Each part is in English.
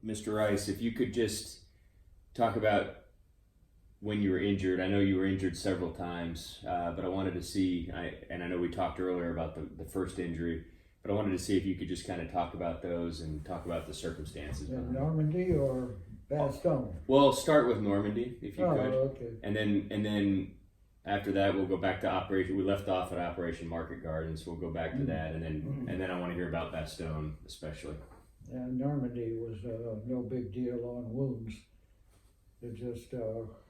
Mr. Rice, if you could just talk about when you were injured. I know you were injured several times, but I wanted to see, and I know we talked earlier about the first injury, but I wanted to see if you could just kind of talk about those and talk about the circumstances. In Normandy or Bastogne? Well, start with Normandy, if you could. Okay. And then after that, we'll go back to Operation. We left off at Operation Market Gardens. We'll go back to that, and then I want to hear about Bastogne, especially. And Normandy was no big deal on wounds. It just,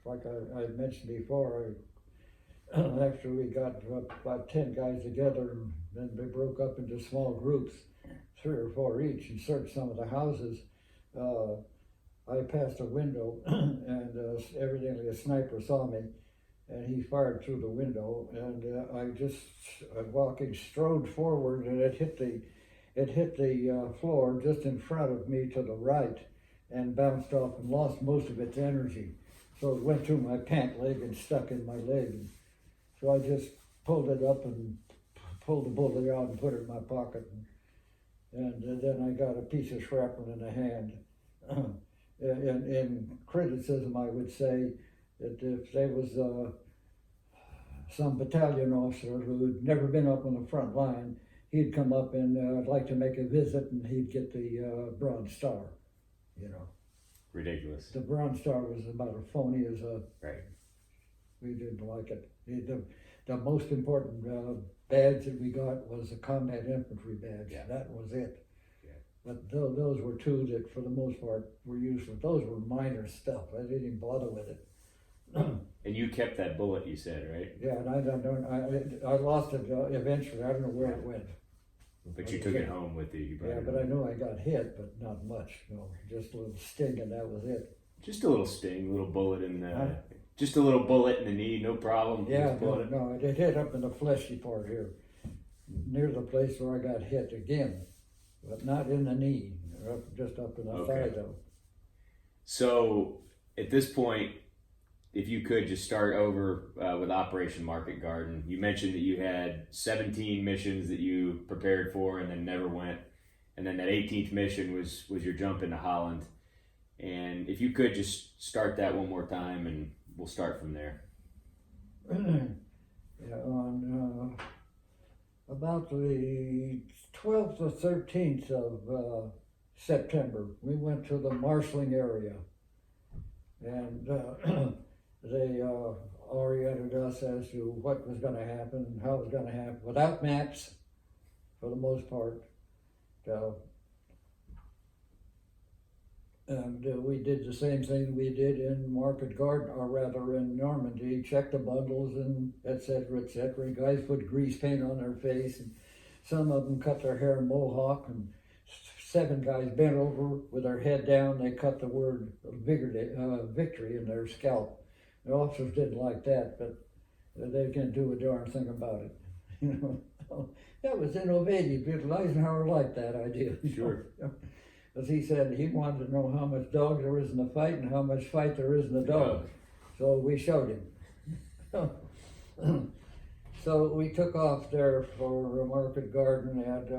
like I mentioned before, after we got about 10 guys together, and then we broke up into small groups, 3 or 4 each, and searched some of the houses. I passed a window, and evidently a sniper saw me, and he fired through the window, and I just, walking, strode forward, and it hit the floor just in front of me to the right, and bounced off and lost most of its energy. So it went through my pant leg and stuck in my leg. So I just pulled it up and pulled the bullet out and put it in my pocket. And then I got a piece of shrapnel in the hand. In criticism, I would say that if there was some battalion officer who had never been up on the front line, he'd come up and I'd like to make a visit, and he'd get the Bronze Star. You know, Ridiculous. the Bronze Star was about as phony as a. Right. We didn't like it. The most important badge that we got was a combat infantry badge. Yeah. That was it. Yeah. But those were two that, for the most part, were useless. Those were minor stuff. I didn't even bother with it. And you kept that bullet, you said, right? Yeah, and I lost it eventually. I don't know where it went. But you took it home with you. Yeah, but I know I got hit, but not much. No, just a little sting, and that was it. Just a little sting, a little bullet in the, just a little bullet in the knee, no problem. Yeah, no, it hit up in the fleshy part here, near the place where I got hit again, but not in the knee, just up in the thigh though. So at this point, if you could just start over with Operation Market Garden. You mentioned that you had 17 missions that you prepared for and then never went. And then that 18th mission was your jump into Holland. And if you could just start that one more time, and we'll start from there. Yeah, on about the 12th or 13th of September, we went to the marshalling area. And they oriented us as to what was going to happen and how it was going to happen, without maps, for the most part. And we did the same thing we did in Market Garden, or rather in Normandy, check the bundles and et cetera, et cetera. Guys put grease paint on their face, and some of them cut their hair mohawk, and 7 guys bent over with their head down. They cut the word victory in their scalp. The officers didn't like that, but they can't do a darn thing about it. You know, that was innovative. Eisenhower liked that idea. Sure. As he said, he wanted to know how much dog there is in the fight and how much fight there is in the dog. So we showed him. So we took off there for Market Garden at,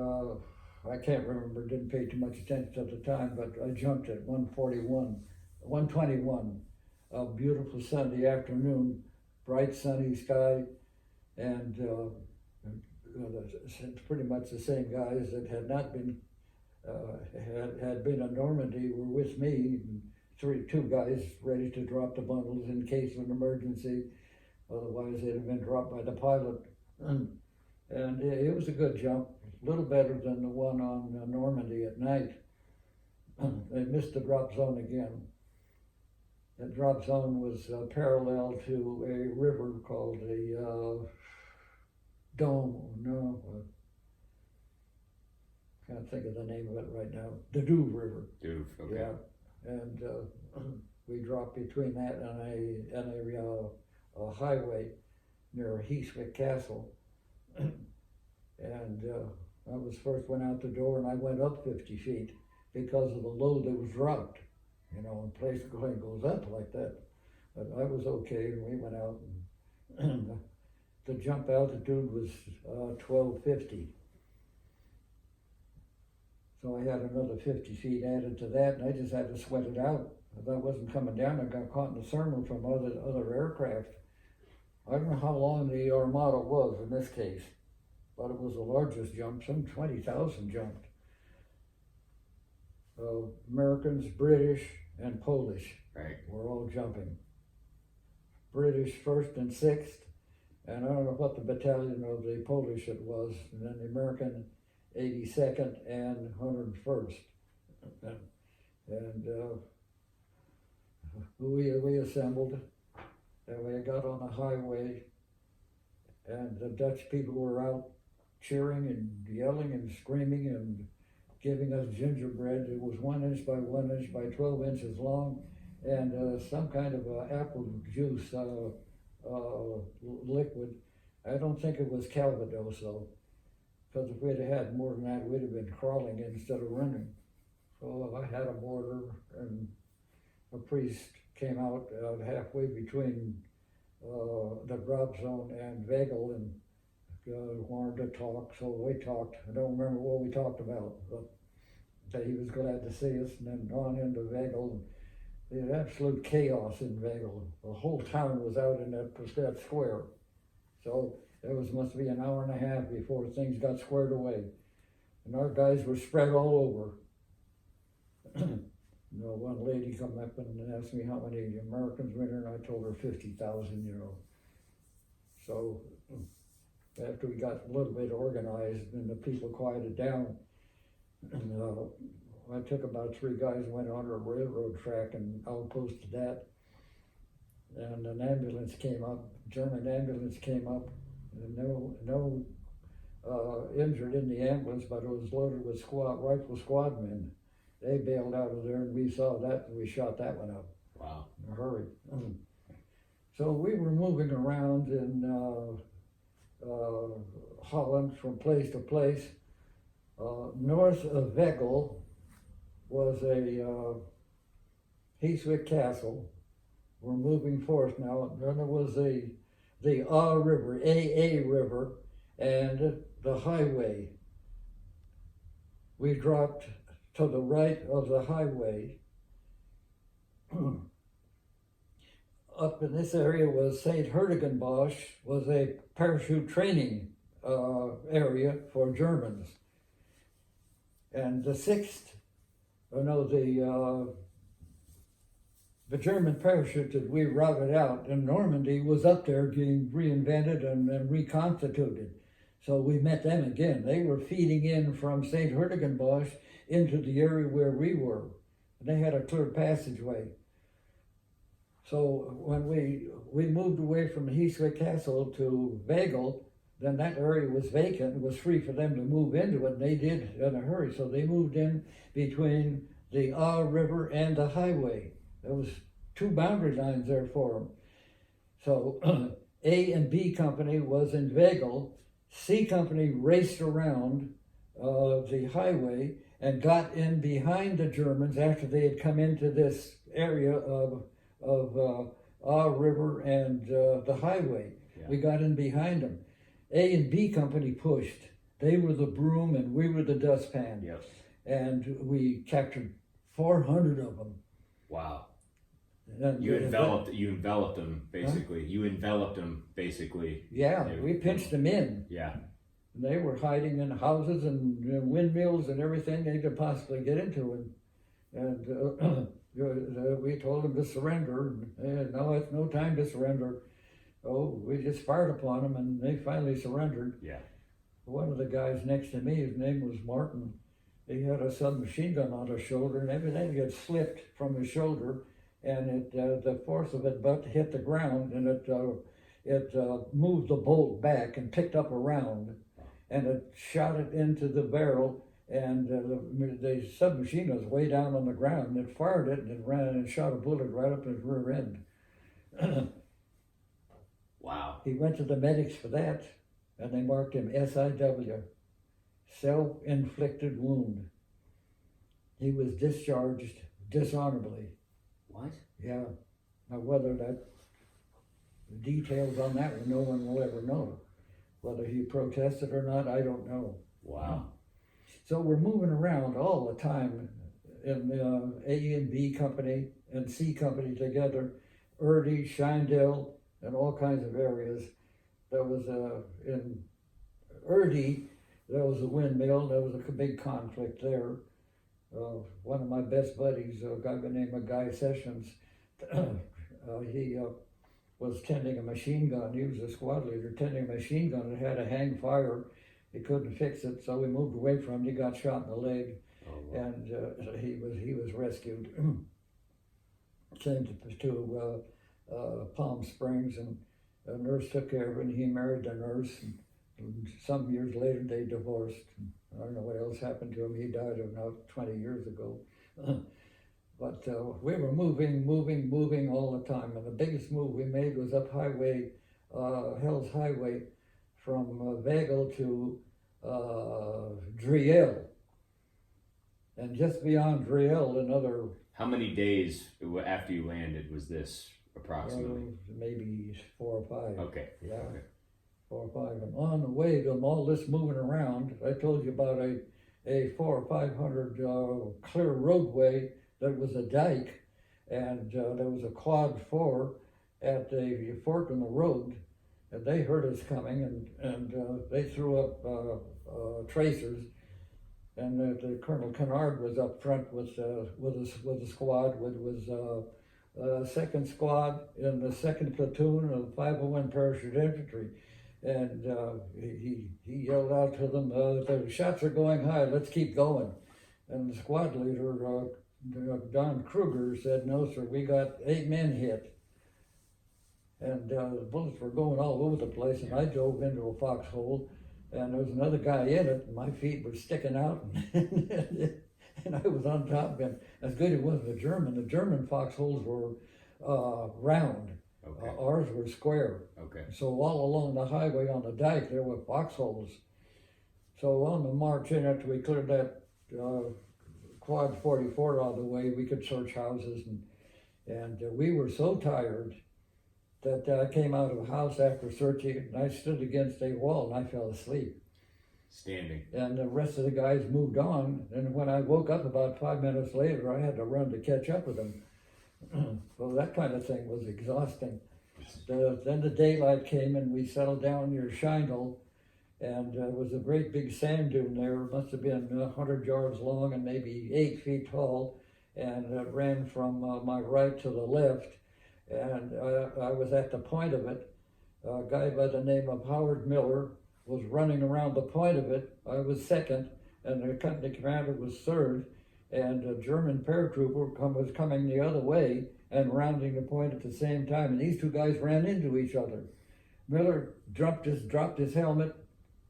I can't remember, didn't pay too much attention at the time, but I jumped at 121, a beautiful Sunday afternoon, bright sunny sky, and pretty much the same guys that had not been, had been in Normandy were with me, and 2 guys ready to drop the bundles in case of an emergency. Otherwise, they'd have been dropped by the pilot. And it was a good jump, a little better than the one on Normandy at night. They missed the drop zone again. The drop zone was parallel to a river called the can't think of the name of it right now. The Douve River. Douve, okay. Yeah, and we dropped between that and a highway near Heathwick Castle. And I was first went out the door, and I went up 50 feet because of the load that was dropped. You know, when place going goes up like that. But I was okay, and we went out, and the jump altitude was 1250. So I had another 50 feet added to that, and I just had to sweat it out. If that wasn't coming down, I got caught in the thermal from other aircraft. I don't know how long the Armada was in this case, but it was the largest jump, some 20,000 jumped. Americans, British, and Polish were all jumping. British 1st and 6th, and I don't know what the battalion of the Polish it was, and then the American 82nd and 101st. And we assembled, and we got on the highway, and the Dutch people were out cheering and yelling and screaming and giving us gingerbread. It was 1 inch by 1 inch by 12 inches long, and some kind of apple juice liquid. I don't think it was Calvados though, because if we'd have had more than that, we'd have been crawling instead of running. So I had a mortar, and a priest came out halfway between the drop zone and Wegel, and wanted to talk, so we talked. I don't remember what we talked about, but that he was glad to see us, and then on into Wegel. There was absolute chaos in Wegel. The whole town was out in that square. So it must be an hour and a half before things got squared away. And our guys were spread all over. One lady come up and asked me how many Americans were there, and I told her 50,000, So after we got a little bit organized and the people quieted down, and I took about 3 guys and went on a railroad track and outposted that. And an ambulance came up, German ambulance came up, and no injured in the ambulance, but it was loaded with rifle squad men. They bailed out of there, and we saw that, and we shot that one up. Wow. In a hurry. So we were moving around in Holland from place to place. North of Wegel was a Heeswick Castle. We're moving forth now. Then there was the River, AA River, and the highway. We dropped to the right of the highway. Up in this area was St. Hertogenbosch, was a parachute training area for Germans. And the German parachute that we routed out in Normandy was up there getting reinvented and reconstituted. So we met them again. They were feeding in from St. Hertogenbosch into the area where we were. And they had a clear passageway. So when we moved away from Heeswick Castle to Wegel, then that area was vacant. It was free for them to move into it, and they did in a hurry. So they moved in between the River and the highway. There was 2 boundary lines there for them. So A and B Company was in Wegel. C Company raced around the highway and got in behind the Germans after they had come into this area of River and the highway. Yeah. We got in behind them. A and B Company pushed. They were the broom and we were the dustpan. Yes. And we captured 400 of them. Wow. And you enveloped them basically. Huh? You enveloped them basically. Yeah, we pinched them in. Yeah. And they were hiding in houses and windmills and everything they could possibly get into. And we told them to surrender. And no, it's no time to surrender. Oh, we just fired upon them and they finally surrendered. Yeah. One of the guys next to me, his name was Martin. He had a submachine gun on his shoulder, and everything had slipped from his shoulder, and the force of it butt hit the ground, and it moved the bolt back and picked up a round, and it shot it into the barrel, and the submachine was way down on the ground, and it fired it, and it ran and shot a bullet right up his rear end. Wow. He went to the medics for that, and they marked him SIW, self-inflicted wound. He was discharged dishonorably. What? Yeah. Now whether the details on that one, no one will ever know. Whether he protested or not, I don't know. Wow. So we're moving around all the time in A and B company and C company together, Erde, Shindell, and all kinds of areas. There was in Erde, there was a windmill. There was a big conflict there. One of my best buddies, a guy by the name of Guy Sessions, he was tending a machine gun. He was a squad leader tending a machine gun. It had a hang fire. He couldn't fix it, so we moved away from him. He got shot in the leg, and he was rescued. Came to Palm Springs, and a nurse took care of him. He married the nurse, and some years later they divorced. I don't know what else happened to him. He died about 20 years ago. But we were moving all the time. And the biggest move we made was up highway, Hell's Highway, from Vagel to Driel. And just beyond Driel, another... How many days after you landed was this approximately? Maybe 4 or 5. Okay. Yeah. Okay. 4 or 5. And on the way to all this moving around, I told you about a 400 or 500 clear roadway. There was a dike, and there was a quad 4 at the fork in the road, and they heard us coming, and they threw up tracers, and the Colonel Kennard was up front with a squad, which was second squad in the 2nd platoon of 501 Parachute Infantry. And he yelled out to them, the shots are going high, let's keep going. And the squad leader, Don Kruger, said, no sir, we got 8 men hit. And the bullets were going all over the place, and I dove into a foxhole, and there was another guy in it, and my feet were sticking out, and I was on top of him. As good as it was the German foxholes were round. Okay. Ours were square. Okay. So all along the highway on the dike, there were foxholes. So on the march in, after we cleared that quad 44 out of the way, we could search houses, and we were so tired that I came out of a house after searching, and I stood against a wall, and I fell asleep. Standing. And the rest of the guys moved on, and when I woke up about 5 minutes later, I had to run to catch up with them. Well, that kind of thing was exhausting. Then the daylight came, and we settled down near Shindell, and there was a great big sand dune there. It must have been 100 yards long and maybe 8 feet tall, and it ran from my right to the left, and I was at the point of it. A guy by the name of Howard Miller was running around the point of it. I was second, and the company commander was third, and a German paratrooper was coming the other way and rounding the point at the same time, and these two guys ran into each other. Miller dropped his helmet,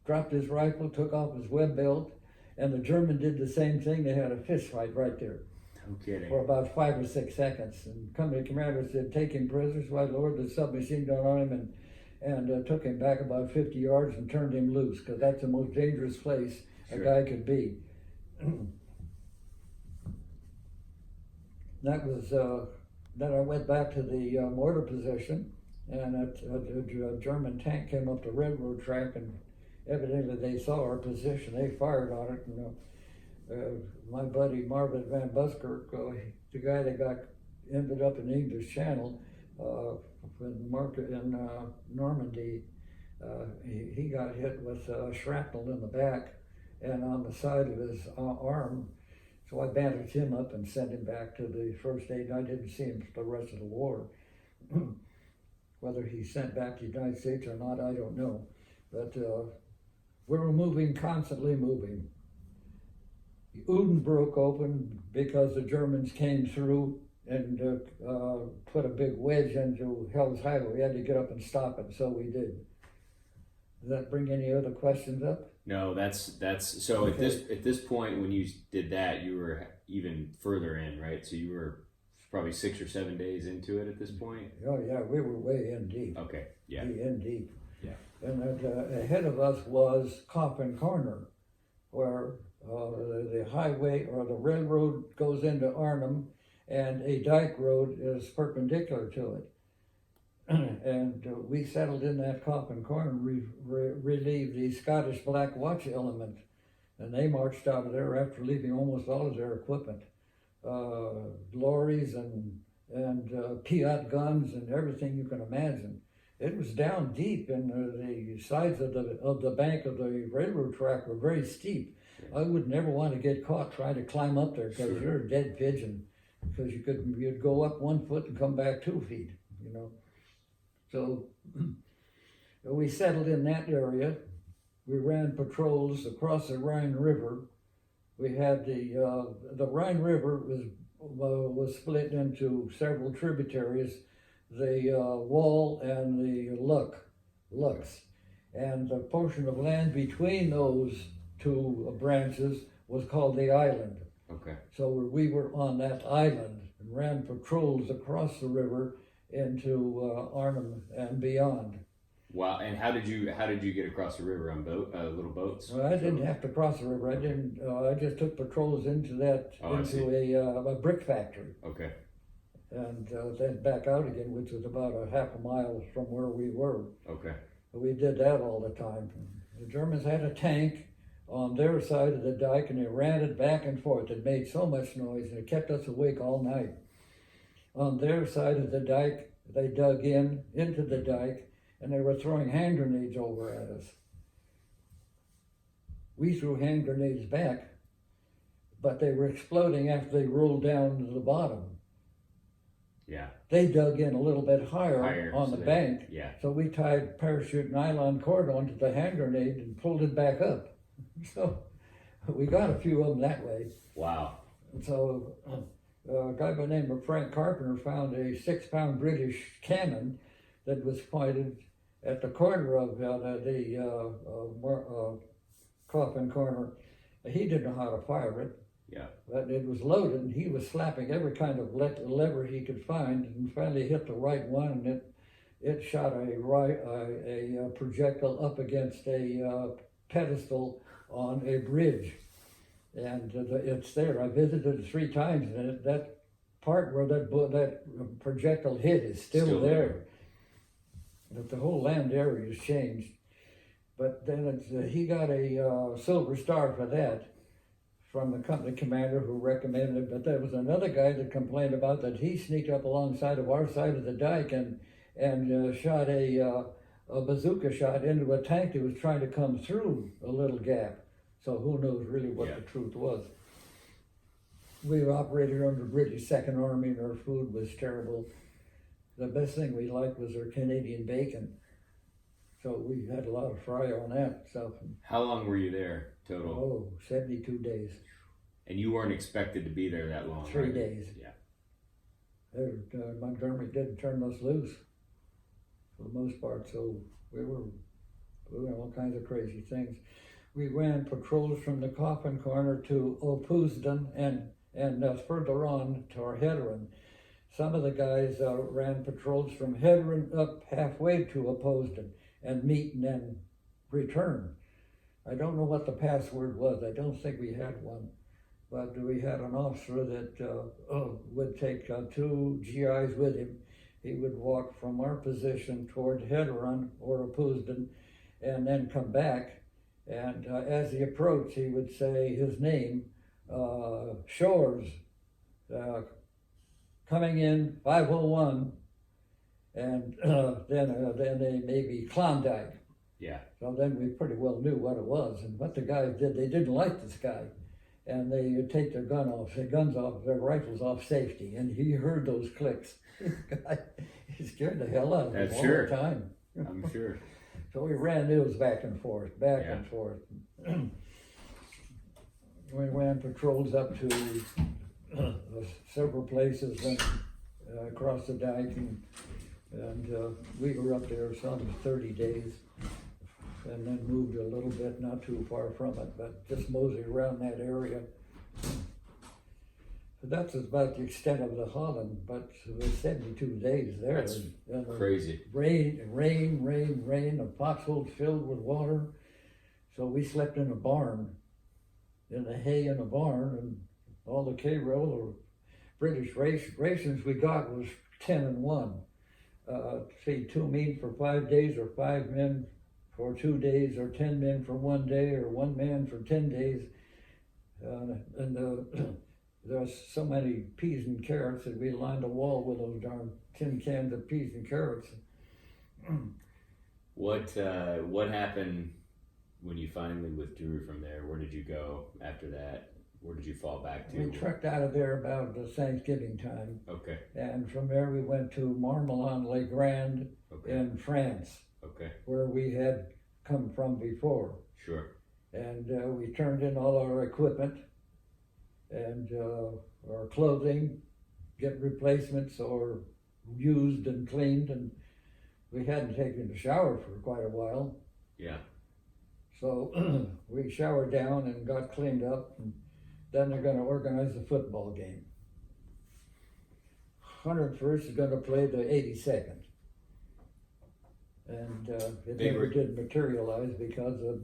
dropped his rifle, took off his web belt, and the German did the same thing. They had a fist fight right there. No kidding. For about 5 or 6 seconds. And company commander said, take him prisoners. So I lowered the submachine gun on him and took him back about 50 yards and turned him loose, because that's the most dangerous place a guy could be. That was, then I went back to the mortar position, and a German tank came up the railroad track, and evidently they saw our position. They fired on it, and my buddy Marvin Van Buskirk, the guy that ended up in the English Channel, in Normandy, he got hit with shrapnel in the back and on the side of his arm. So I bandaged him up and sent him back to the first aid. I didn't see him for the rest of the war. Whether he sent back to the United States or not, I don't know. But we were constantly moving. Uden broke open because the Germans came through and put a big wedge into Hell's Highway. We had to get up and stop it, so we did. Does that bring any other questions up? No, that's so. Okay. At this point, when you did that, you were even further in, right? So you were probably 6 or 7 days into it at this point. Oh yeah, we were way in deep. Okay, yeah, in deep. Yeah, and ahead of us was Coffin Corner, where the highway or the railroad goes into Arnhem, and a dike road is perpendicular to it. And we settled in that Coffin Corner and relieved the Scottish Black Watch element And they marched out of there after leaving almost all of their equipment, lorries and Piat guns and everything you can imagine. It was down deep, and the sides of the bank of the railroad track were very steep. I would never want to get caught trying to climb up there, because you're a dead pigeon, because you'd go up 1 foot and come back 2 feet, you know. So we settled in that area. We ran patrols across the Rhine River. We had the Rhine River was split into several tributaries, the Wall and the Lux. And the portion of land between those two branches was called the island. Okay. So we were on that island and ran patrols across the river into Arnhem and beyond. Wow! And how did you get across the river on little boats? Well, I didn't have to cross the river. I didn't. I just took patrols into a brick factory. Okay. And then back out again, which was about a half a mile from where we were. Okay. We did that all the time. The Germans had a tank on their side of the dike, and they ran it back and forth. It made so much noise, and it kept us awake all night. On their side of the dike, they dug into the dike, and they were throwing hand grenades over at us. We threw hand grenades back, but they were exploding after they rolled down to the bottom. Yeah. They dug in a little bit higher on the bank. Yeah. So we tied parachute nylon cord onto the hand grenade and pulled it back up. So we got a few of them that way. Wow. So a guy by the name of Frank Carpenter found a 6-pound British cannon that was pointed at the corner of the coffin corner. He didn't know how to fire it. Yeah. But it was loaded, and he was slapping every kind of lever he could find, and finally hit the right one, and it shot a projectile up against a pedestal on a bridge. And it's there. I visited it 3 times, and that part where that projectile hit is still there. But the whole land area has changed. But then he got a Silver Star for that from the company commander who recommended it. But there was another guy that complained about that he sneaked up alongside of our side of the dike and shot a bazooka shot into a tank that was trying to come through a little gap. So who knows really what the truth was. We operated under British Second Army, and our food was terrible. The best thing we liked was our Canadian bacon. So we had a lot of fry on that stuff. How long were you there total? Oh, 72 days. And you weren't expected to be there that long, 3 right? days. Yeah. Montgomery didn't turn us loose for the most part, so we were doing all kinds of crazy things. We ran patrols from the coffin corner to Opusden and further on to our Hedron. Some of the guys ran patrols from Hedron up halfway to Opusden and meet and then return. I don't know what the password was. I don't think we had one. But we had an officer that would take 2 GIs with him. He would walk from our position toward Hedron or Opusden and then come back. And as he approached, he would say his name, Shores, coming in 501, and then they maybe Klondike. Yeah. So then we pretty well knew what it was. And what the guys did, they didn't like this guy. And they would take their their rifles off safety. And he heard those clicks. He scared the hell out of him all the time. I'm sure. So we ran those back and forth. We ran patrols up to several places and across the dike, and we were up there some 30 days, and then moved a little bit, not too far from it, but just moseyed around that area. So that's about the extent of the Holland, but it was 72 days there. That's crazy. Rain, the foxholes filled with water. So we slept in a barn, in the hay in a barn, and all the K-Rail or British rations we got was 10 and 1. Feed 2 men for 5 days or 5 men for 2 days, or 10 men for 1 day, or 1 man for 10 days. There's so many peas and carrots that we lined the wall with those darn tin cans of peas and carrots. What happened when you finally withdrew from there? Where did you go after that? Where did you fall back to? We trekked out of there about the Thanksgiving time. Okay. And from there we went to Marmolon-le-Grand in France, where we had come from before. Sure. And we turned in all our equipment and our clothing, get replacements or used and cleaned, and we hadn't taken a shower for quite a while. Yeah. So we showered down and got cleaned up, and then they're going to organize a football game. 101st is going to play the 82nd. And it never did materialize because the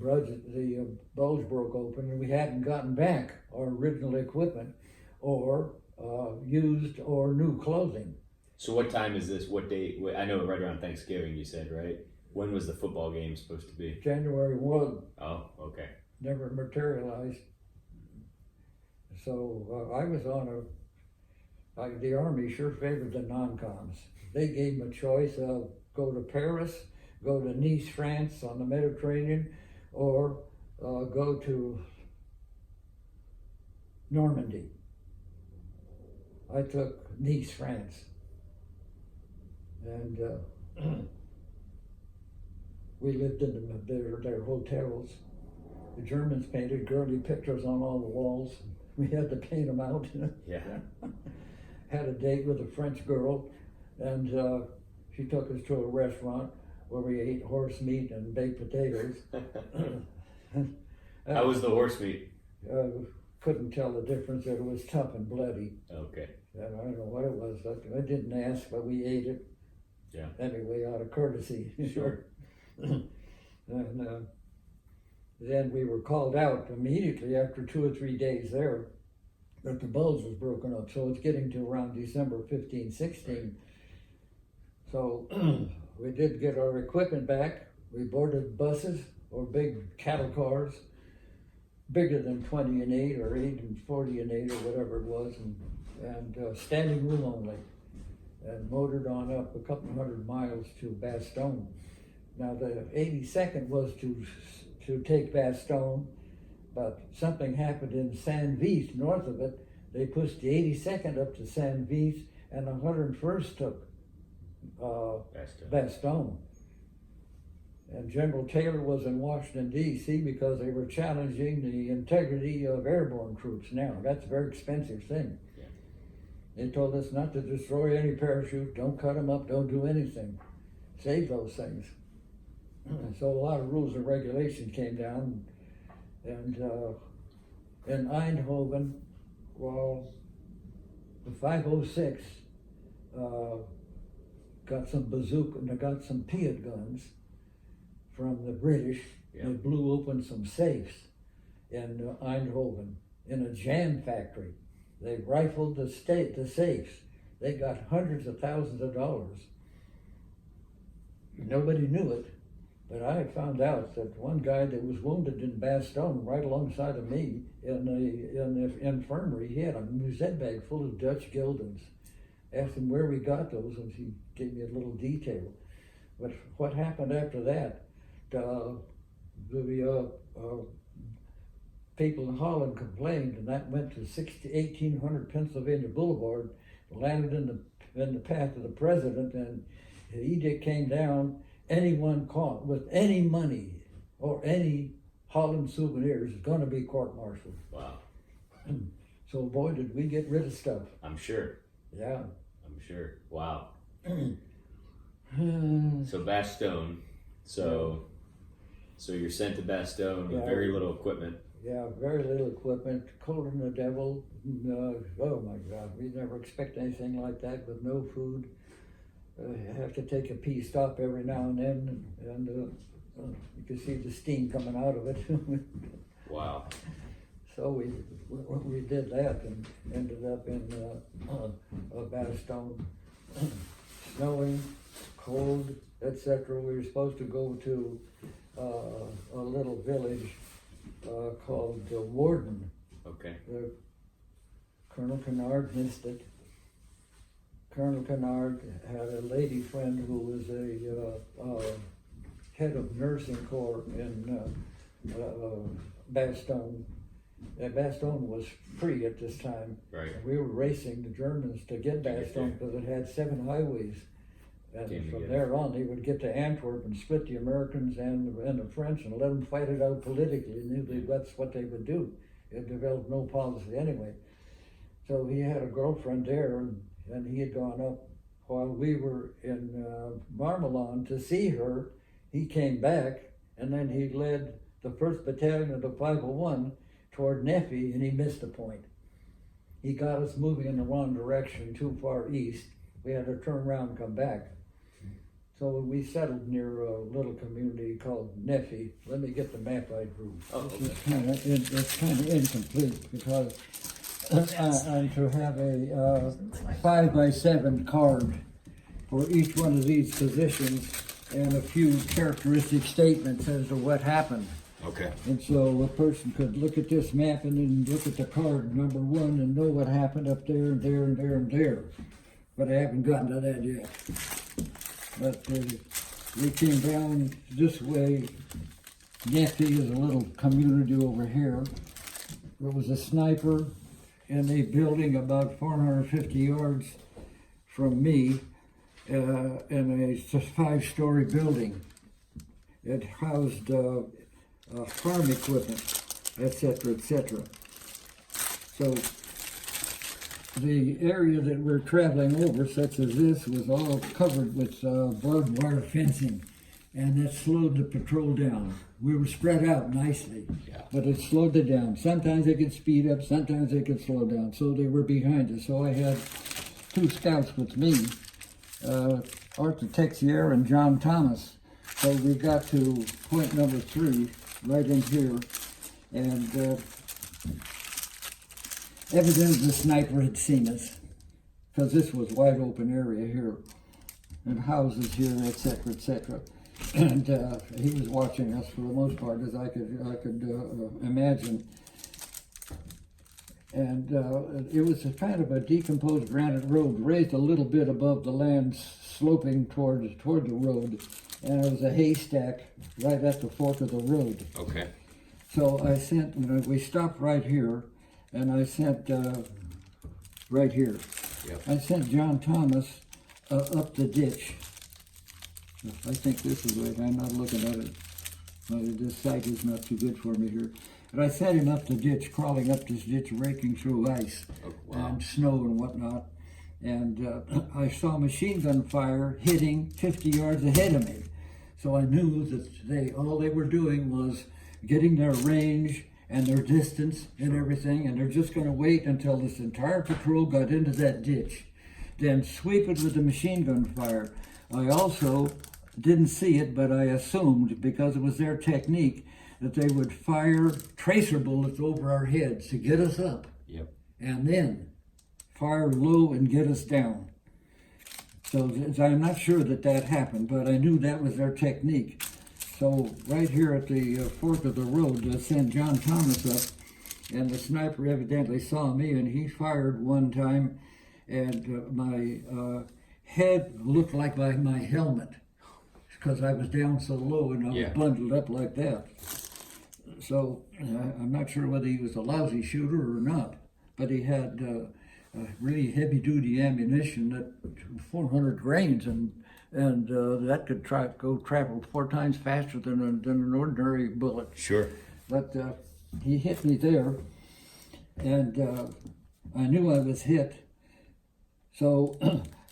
bulge broke open and we hadn't gotten back our original equipment or used or new clothing. So what time is this? What date? I know right around Thanksgiving you said, right? When was the football game supposed to be? January 1. Oh, okay. Never materialized. So I was on the Army sure favored the non-coms. They gave them a choice of go to Paris, go to Nice, France on the Mediterranean, or go to Normandy. I took Nice, France. And we lived in their hotels. The Germans painted girly pictures on all the walls. We had to paint them out. Yeah. Had a date with a French girl, and she took us to a restaurant where we ate horse meat and baked potatoes. How was the horse meat? Couldn't tell the difference. It was tough and bloody. Okay. And I don't know what it was. I didn't ask, but we ate it. Yeah. Anyway, out of courtesy. Sure. And then we were called out immediately after 2 or 3 days there that the Bulge was broken up. So it's getting to around December 15, 16. Right. So we did get our equipment back. We boarded buses or big cattle cars, bigger than 20 and 8 or 8 and 40 and 8 or whatever it was, and standing room only, and motored on up a couple hundred miles to Bastogne. Now the 82nd was to take Bastogne, but something happened in Saint-Vith north of it. They pushed the 82nd up to Saint-Vith, and the 101st took Bastogne. And General Taylor was in Washington, D.C. because they were challenging the integrity of airborne troops. Now, that's a very expensive thing. Yeah. They told us not to destroy any parachutes, don't cut them up, don't do anything. Save those things. So a lot of rules and regulations came down, and in Eindhoven, well, the 506 got some bazooka, and they got some Piat guns from the British. Yeah. They blew open some safes in Eindhoven in a jam factory. They rifled the safes. They got hundreds of thousands of dollars. Nobody knew it. But I found out that one guy that was wounded in Bastogne, right alongside of me in the infirmary, he had a musette bag full of Dutch guildens. Asked him where we got those, and he gave me a little detail. But what happened after that? The people in Holland complained, and that went to 1800 Pennsylvania Boulevard, landed in the path of the president, and the edict came down. Anyone caught with any money or any Holland souvenirs is going to be court-martialed. Wow. So boy, did we get rid of stuff. I'm sure. Yeah. I'm sure. Wow. So Bastogne. So you're sent to Bastogne with very little equipment. Yeah, very little equipment, colder than the devil. Oh my God, we never expect anything like that with no food. You have to take a pee stop every now and then, and you can see the steam coming out of it. Wow. So we did that and ended up in Bastogne, snowing, cold, etc. We were supposed to go to little village called Warden. Okay. Colonel Kennard missed it. Colonel Kennard had a lady friend who was a head of nursing corps in Bastogne. Bastogne was free at this time. Right. And we were racing the Germans to get Bastogne because it had 7 highways. And from there on, they would get to Antwerp and split the Americans and the French and let them fight it out politically. And that's what they would do. It developed no policy anyway. So he had a girlfriend there, and he had gone up while we were in Marmelon to see her. He came back, and then he led the 1st Battalion of the 501 toward Neffy, and he missed the point. He got us moving in the wrong direction, too far east. We had to turn around and come back. So we settled near a little community called Neffy. Let me get the map I drew. Oh, okay. It's kind of incomplete because I'm to have a 5x7 card for each one of these positions and a few characteristic statements as to what happened. Okay. And so a person could look at this map and then look at the card number 1 and know what happened up there and there and there and there. But I haven't gotten to that yet. But we came down this way. Neffy is a little community over here. There was a sniper in a building about 450 yards from me in a 5-story building. It housed farm equipment, etc., etc. So the area that we're traveling over, such as this, was all covered with barbed wire fencing, and that slowed the patrol down. We were spread out nicely, but it slowed it down. Sometimes they could speed up, sometimes they could slow down, so they were behind us. So I had 2 scouts with me, Arthur Texier and John Thomas. So we got to point number 3, right in here, and evidently the sniper had seen us, because this was wide open area here, and houses here, etc., etc. And he was watching us for the most part, as I could imagine. And it was a kind of a decomposed granite road, raised a little bit above the land, sloping toward the road, and it was a haystack right at the fork of the road. Okay. So I sent, we stopped right here, and I sent right here. Yep. I sent John Thomas up the ditch. I think this is right. I'm not looking at it. This sight is not too good for me here. But I sent him up the ditch, crawling up this ditch, raking through ice and snow and whatnot. And I saw machine gun fire hitting 50 yards ahead of me. So I knew that all they were doing was getting their range and their distance and everything, and they're just going to wait until this entire patrol got into that ditch, then sweep it with the machine gun fire. I also didn't see it, but I assumed, because it was their technique, that they would fire tracer bullets over our heads to get us up, and then fire low and get us down. So I'm not sure that happened, but I knew that was their technique. So right here at the fork of the road, I sent John Thomas up, and the sniper evidently saw me, and he fired one time, and my head looked like my helmet, because I was down so low and I was bundled up like that. So I'm not sure whether he was a lousy shooter or not, but he had really heavy-duty ammunition at 400 grains, and that could travel 4 times faster than an ordinary bullet. Sure. But he hit me there, and I knew I was hit. So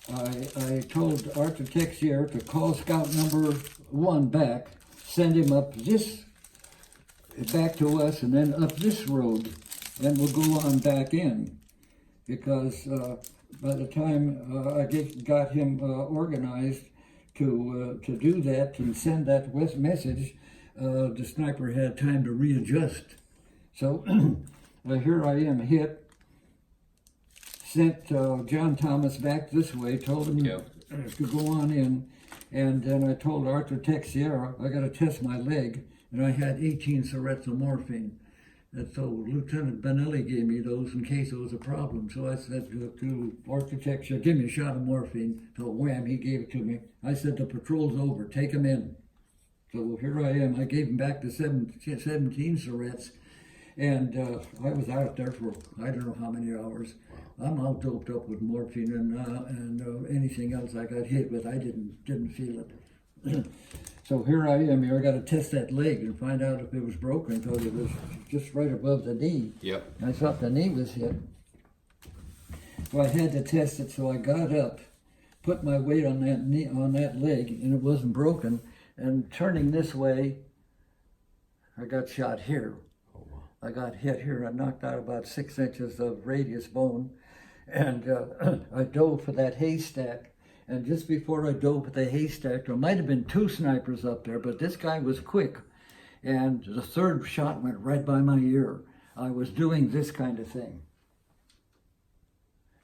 I told Arthur Texier to call scout number 1 back, send him up back to us, and then up this road, and we'll go on back in. Because by the time I got him organized to do that and send that message, the sniper had time to readjust. So here I am hit, sent John Thomas back this way, told him to go on in, And then I told Arthur Texiera, I got to test my leg, and I had 18 syrettes of morphine. And so Lieutenant Benelli gave me those in case it was a problem. So I said to Arthur Texiera, give me a shot of morphine. So wham, he gave it to me. I said, the patrol's over, take him in. So here I am. I gave him back the 17 syrettes. And I was out there for I don't know how many hours. I'm all doped up with morphine and anything else I got hit with. I didn't feel it. So here I am. Here I got to test that leg and find out if it was broken because it was just right above the knee. Yep. I thought the knee was hit. So I had to test it. So I got up, put my weight on that knee, on that leg, and it wasn't broken. And turning this way, I got shot here. I got hit here. I knocked out about 6 inches of radius bone, and I dove for that haystack. And just before I dove for the haystack, there might have been 2 snipers up there, but this guy was quick. And the 3rd shot went right by my ear. I was doing this kind of thing.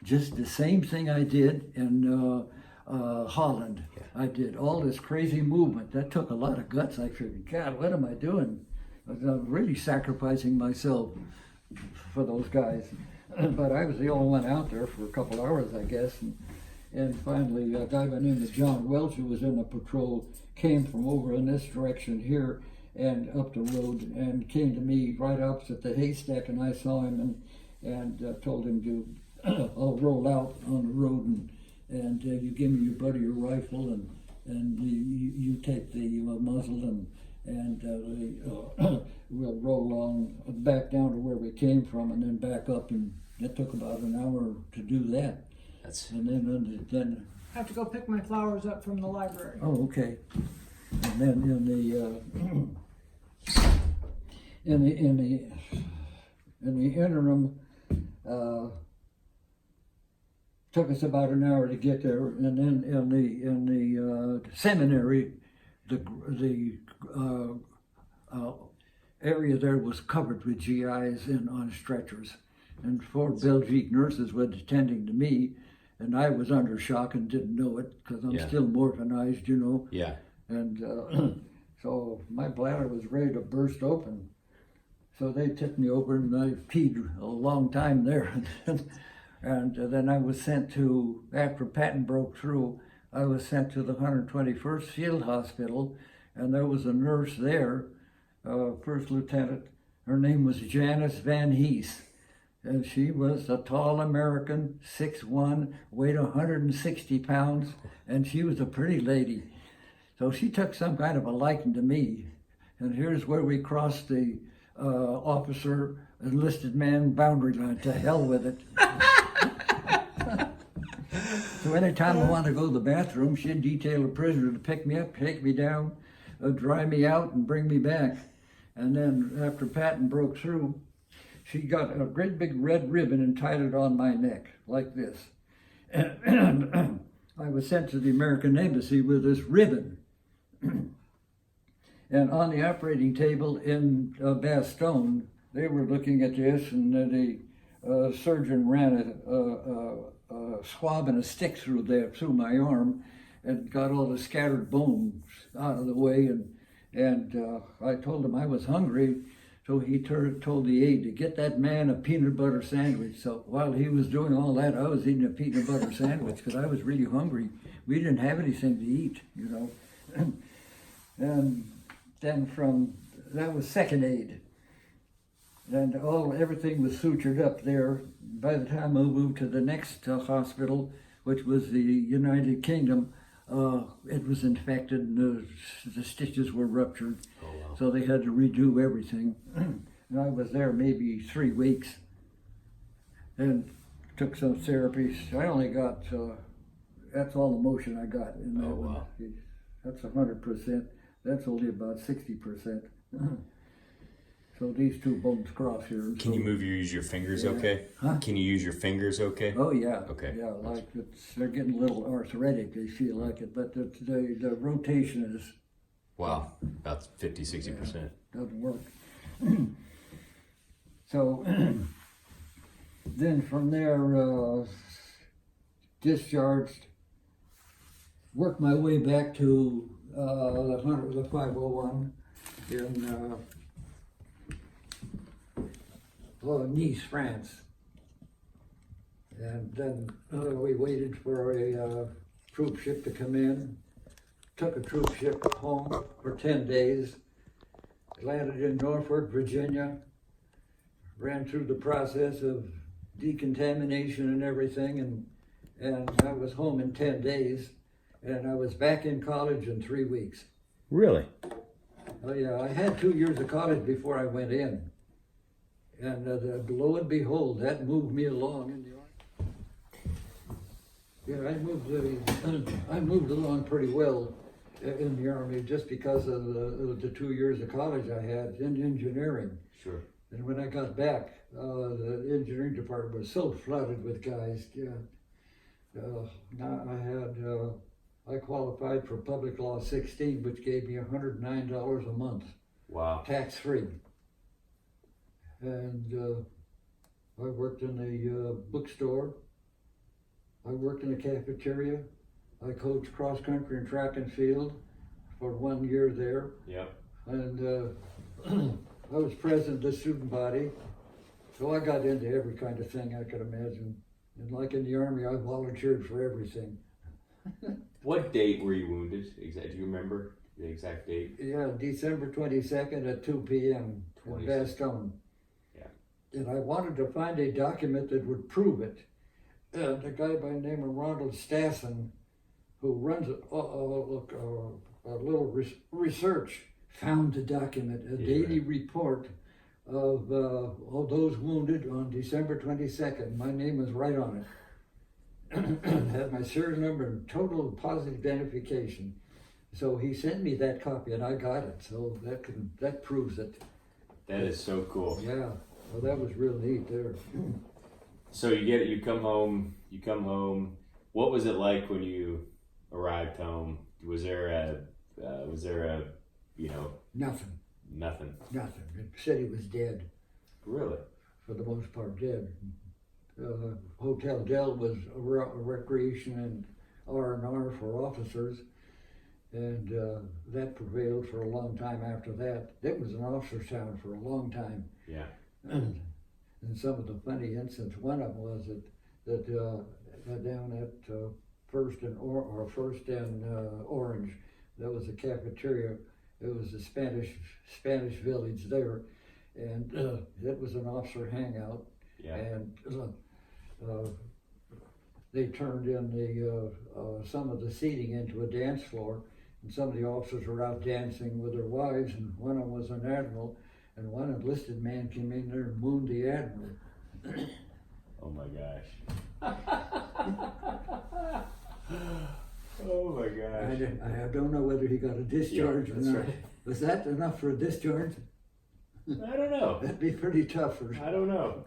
Just the same thing I did in Holland. I did all this crazy movement. That took a lot of guts. I figured, God, what am I doing? I was really sacrificing myself for those guys. But I was the only one out there for a couple hours, I guess. And finally, a guy by the name of John Welch, who was in the patrol, came from over in this direction here and up the road and came to me right opposite the haystack, and I saw him and told him to, I'll roll out on the road and you give me your buddy your rifle and you take the muzzle and we'll roll on back down to where we came from and then back up, and it took about an hour to do that. And then I have to go pick my flowers up from the library. oh, okay. And then in the interim, took us about an hour to get there, and then in the seminary, the area there was covered with GIs and on stretchers, and 4 Belgique nurses were attending to me, and I was under shock and didn't know it because I'm still morphinized, you know. Yeah. And so my bladder was ready to burst open. So they took me over and I peed a long time there. And then I was sent to, after Patton broke through, I was sent to the 121st Field Hospital, and there was a nurse there, first lieutenant. Her name was Janice Van Hees, and she was a tall American, 6'1", weighed 160 pounds, and she was a pretty lady. So she took some kind of a liking to me, and here's where we crossed the officer enlisted man boundary line. To hell with it. So anytime I wanted to go to the bathroom, she'd detail a prisoner to pick me up, take me down, dry me out, and bring me back. And then after Patton broke through, she got a great big red ribbon and tied it on my neck, like this. And I was sent to the American Embassy with this ribbon. And on the operating table in Bastogne, they were looking at this, and the surgeon ran a swab and a stick through my arm and got all the scattered bones out of the way. And I told him I was hungry, so he told the aide to get that man a peanut butter sandwich. So while he was doing all that, I was eating a peanut butter sandwich because I was really hungry. We didn't have anything to eat, you know. And then that was second aid. And everything was sutured up there. By the time I moved to the next hospital, which was the United Kingdom, it was infected and the stitches were ruptured. Oh, wow. So they had to redo everything. And I was there maybe 3 weeks and took some therapies. I only got, that's all the motion I got in that one. Wow. That's 100%. That's only about 60%. So these 2 bones cross here. Can you use your fingers okay? Huh? Can you use your fingers okay? Oh yeah. Okay. Yeah, like they're getting a little arthritic. They feel like it, but the rotation is. Wow, about 50-60%. Doesn't work. So then from there, discharged, worked my way back to the 501 in Nice, France. And then we waited for a troop ship to come in, took a troop ship home for 10 days, landed in Norfolk, Virginia, ran through the process of decontamination and everything, and I was home in 10 days, and I was back in college in 3 weeks. Really? Oh yeah, I had 2 years of college before I went in, and lo and behold, that moved me along in the army. Yeah, I moved along pretty well in the army just because of the 2 years of college I had in engineering. Sure. And when I got back, the engineering department was so flooded with guys. Yeah. I qualified for Public Law 16, which gave me $109 a month. Wow. Tax-free. And I worked in a bookstore. I worked in a cafeteria. I coached cross-country and track and field for 1 year there. Yep. And I was president of the student body, so I got into every kind of thing I could imagine. And like in the Army, I volunteered for everything. What date were you wounded? Do you remember the exact date? Yeah, December 22nd at 2 p.m. in Bastogne. Yeah. And I wanted to find a document that would prove it. And a guy by the name of Ronald Stassen, who runs a little research, found the document, a daily report of all those wounded on December 22nd. My name was right on it. Had my serial number and total positive identification. So he sent me that copy and I got it. So that proves it. That is so cool. Yeah. Well, that was real neat there. So you come home. What was it like when you arrived home? Was there a Nothing. Nothing. Nothing. The city was dead. Really? For the most part, dead. Hotel Del was a recreation and R&R for officers, and that prevailed for a long time after that. It was an officer's town for a long time. Yeah. And some of the funny incidents, one of them was that down at First and Orange, there was a cafeteria. It was a Spanish village there, and it was an officer hangout. Yeah. And they turned in some of the seating into a dance floor, and some of the officers were out dancing with their wives, and one of them was an admiral, and one enlisted man came in there and wounded the admiral. Oh my gosh. Oh my gosh. I don't know whether he got a discharge or not. Right. Was that enough for a discharge? I don't know. That'd be pretty tough for. I don't know.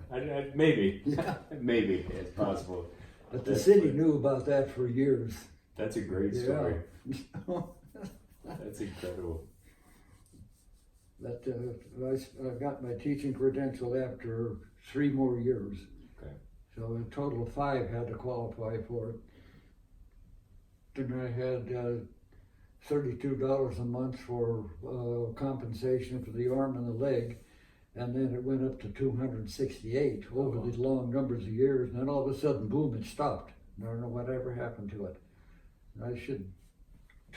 Maybe. Yeah. Maybe it's possible. But the city knew about that for years. That's a great story. Yeah. That's incredible. But I got my teaching credential after 3 more years. Okay. So a total of 5 had to qualify for it. Then I had $32 a month for compensation for the arm and the leg, and then it went up to $268 over the long numbers of years, and then all of a sudden, boom, it stopped. I don't know whatever happened to it. I should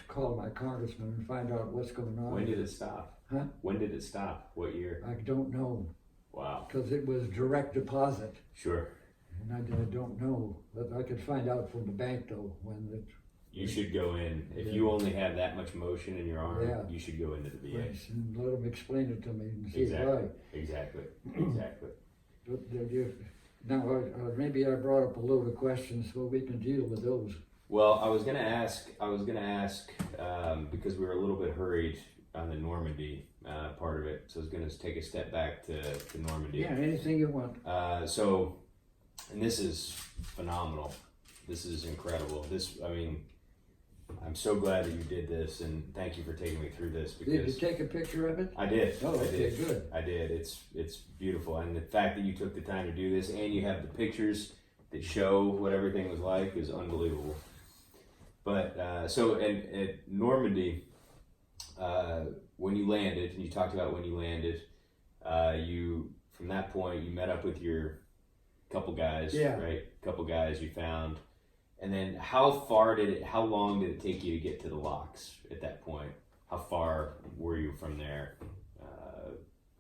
call my congressman and find out what's going on. When did it stop? Huh? When did it stop? What year? I don't know. Wow. Because it was direct deposit. Sure. And I don't know, but I could find out from the bank though when it. You should go in. If you only have that much motion in your arm, you should go into the VA. And let them explain it to me and see Exactly. why. Exactly. But now, maybe I brought up a load of questions so we can deal with those. Well, I was gonna ask because we were a little bit hurried on the Normandy part of it, so I was gonna take a step back to Normandy. Yeah, anything you want. And this is phenomenal. This is incredible. I'm so glad that you did this, and thank you for taking me through this. Because Did you take a picture of it? I did. Oh, okay, good. I did. It's beautiful, and the fact that you took the time to do this, and you have the pictures that show what everything was like, is unbelievable. But so at Normandy, when you landed, and you talked about when you landed, you from that point you met up with your couple guys, right? Couple guys you found, and then how long did it take you to get to the locks at that point? How far were you from there?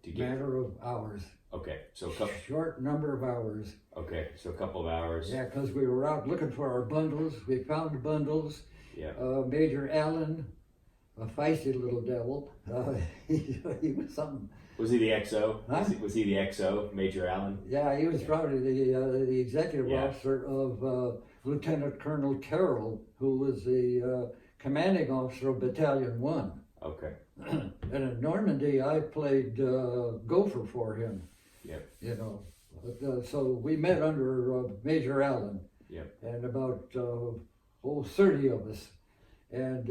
To get Matter of hours. Okay, so a couple. Short number of hours. Okay, so a couple of hours. Yeah, because we were out looking for our bundles. We found the bundles. Yeah. Major Allen, a feisty little devil. He was something. Was he the XO? Huh? Was he the XO, Major Allen? Yeah, he was probably the executive Yeah. officer of Lieutenant Colonel Carroll, who was the commanding officer of Battalion 1. Okay. And in Normandy, I played gopher for him. Yep. You know, so we met under Major Allen. Yep. And about 30 of us, and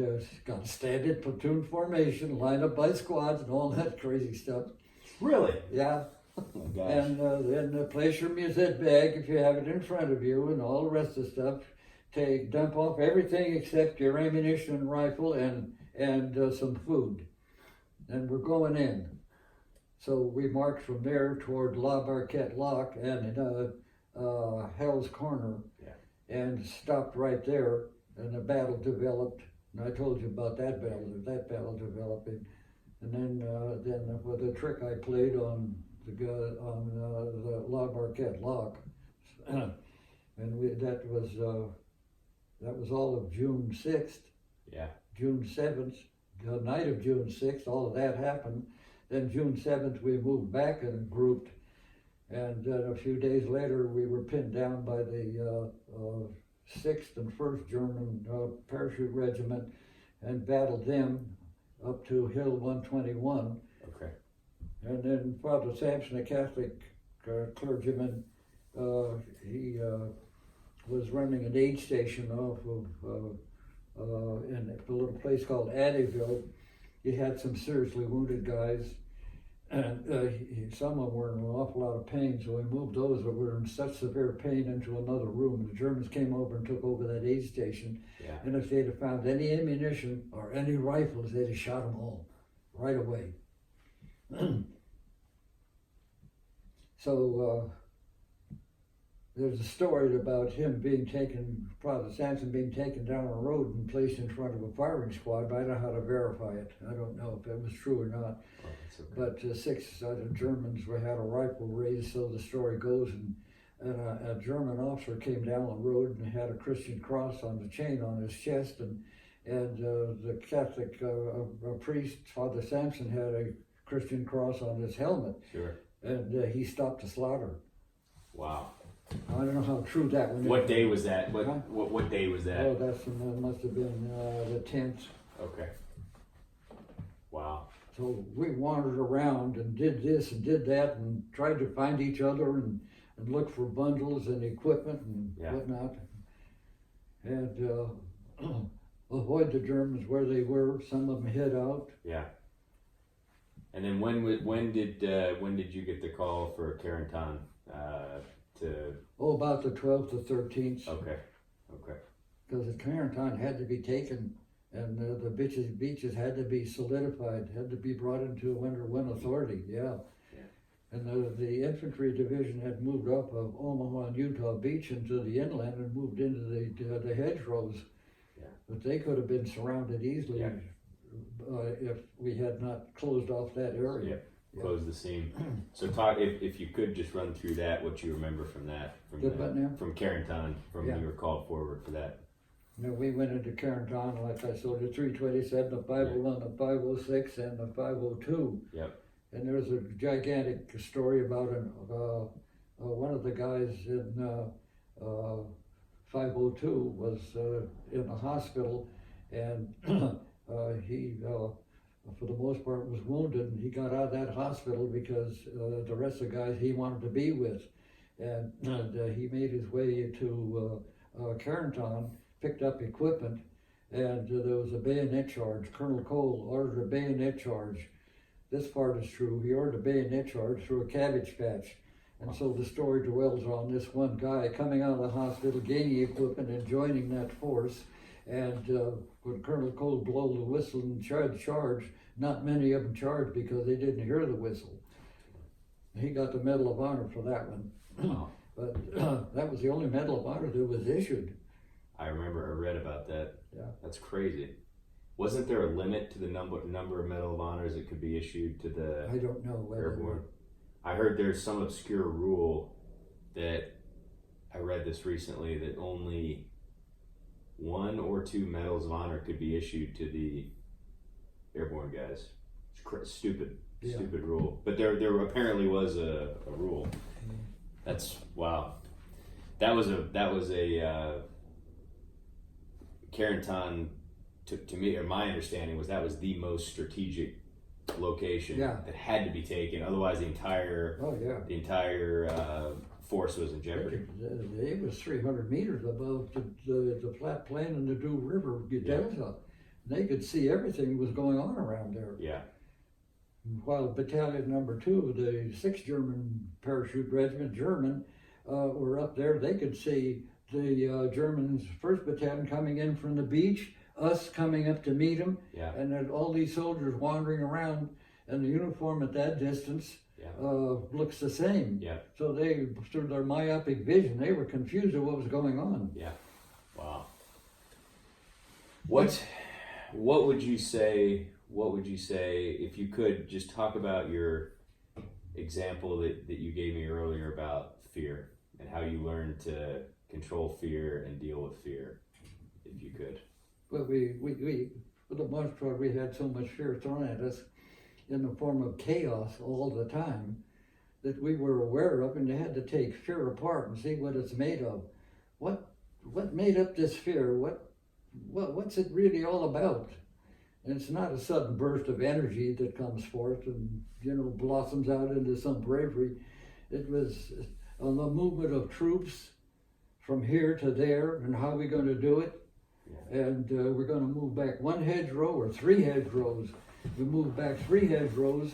got to stand in platoon formation, line up by squads, and all that crazy stuff. Really? Yeah. Oh my gosh. And then place your musette bag if you have it in front of you, and all the rest of the stuff. Dump off everything except your ammunition and rifle and some food. And we're going in. So we marched from there toward La Barquette Lock and Hell's Corner, and stopped right there. And the battle developed. And I told you about that battle developing. And then with the trick I played on the La Barquette Lock, and that was all of June 6th. Yeah. June 7th, the night of June 6th, all of that happened. Then June 7th, we moved back and grouped. And then a few days later, we were pinned down by the 6th and 1st German Parachute Regiment and battled them up to Hill 121. Okay. And then Father Sampson, a Catholic clergyman, he was running an aid station off of in a little place called Addyville. He had some seriously wounded guys, and some of them were in an awful lot of pain, so we moved those that were in such severe pain into another room. The Germans came over and took over that aid station, and if they'd have found any ammunition or any rifles, they'd have shot them all right away. So there's a story about him Father Sampson being taken down a road and placed in front of a firing squad, but I don't know how to verify it. I don't know if it was true or not. Oh, that's okay. But 6 Germans had a rifle raised, so the story goes, and a German officer came down the road and had a Christian cross on the chain on his chest, and the Catholic priest, Father Sampson, had a Christian cross on his helmet. Sure. And he stopped the slaughter. Wow. I don't know how true that one is. What day was that? What day was that? Oh, that must have been the 10th. Okay. Wow. So we wandered around and did this and did that and tried to find each other and look for bundles and equipment and whatnot. And avoid the Germans where they were. Some of them hid out. Yeah. And then when did you get the call for Carentan to? Oh, about the 12th to 13th. Okay. Because the Carentan had to be taken, and the beaches had to be solidified, had to be brought into under one authority. Yeah. And the infantry division had moved up of Omaha and Utah Beach into the inland and moved into the hedgerows. Yeah. But they could have been surrounded easily if we had not closed off that area. Yeah. Close the seam. So talk, if you could just run through that, what you remember from that, from Carentan, when you were called forward for that. You know, we went into Carentan, like I said, the 327, the 501, the 506, and the 502. Yep. And there was a gigantic story about one of the guys in 502 was in the hospital, and he, for the most part, was wounded, and he got out of that hospital because the rest of the guys he wanted to be with. And he made his way to Carentan, picked up equipment, and there was a bayonet charge. Colonel Cole ordered a bayonet charge. This part is true. He ordered a bayonet charge through a cabbage patch. And so the story dwells on this one guy coming out of the hospital, gaining equipment and joining that force. And when Colonel Cole blew the whistle and charge, not many of them charged because they didn't hear the whistle. He got the Medal of Honor for that one. Oh. But that was the only Medal of Honor that was issued. I remember I read about that. Yeah. That's crazy. Wasn't there a limit to the number of Medal of Honors that could be issued to the I don't know whether Airborne? I heard there's some obscure rule that I read this recently that only 1 or 2 Medals of Honor could be issued to the Airborne guys. It's stupid rule. But there apparently was a rule. That's wow. That was a Carentan. To me, or my understanding was that was the most strategic location that had to be taken. Otherwise, the entire force was in jeopardy. It was 300 meters above the flat plain and the Dew River delta. They could see everything that was going on around there. Yeah. While Battalion Number 2, the 6th German Parachute Regiment, were up there, they could see the Germans' 1st Battalion coming in from the beach, us coming up to meet them, and then all these soldiers wandering around, and the uniform at that distance looks the same. Yeah. So they, through their myopic vision, they were confused at what was going on. Yeah. Wow. What would you say? What would you say if you could just talk about your example that you gave me earlier about fear and how you learned to control fear and deal with fear, if you could? But we for the most part, we had so much fear thrown at us in the form of chaos all the time that we were aware of, and you had to take fear apart and see what it's made of. What made up this fear? What's it really all about? And it's not a sudden burst of energy that comes forth and blossoms out into some bravery. It was a movement of troops from here to there, and how are we going to do it? And we're going to move back 1 hedgerow or 3 hedgerows. We moved back 3 hedgerows,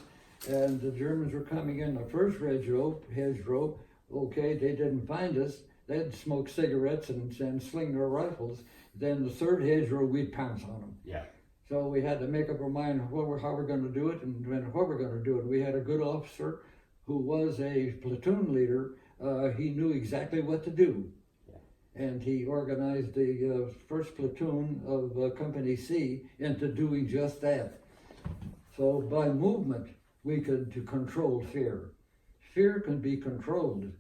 and the Germans were coming in the first hedgerow. Okay, they didn't find us. They'd smoke cigarettes and sling their rifles. Then the 3rd hedgerow, we'd pounce on them. Yeah. So we had to make up our mind how we're going to do it and what we're going to do it. We had a good officer who was a platoon leader. He knew exactly what to do. And he organized the 1st platoon of Company C into doing just that. So by movement, we could control fear. Fear can be controlled.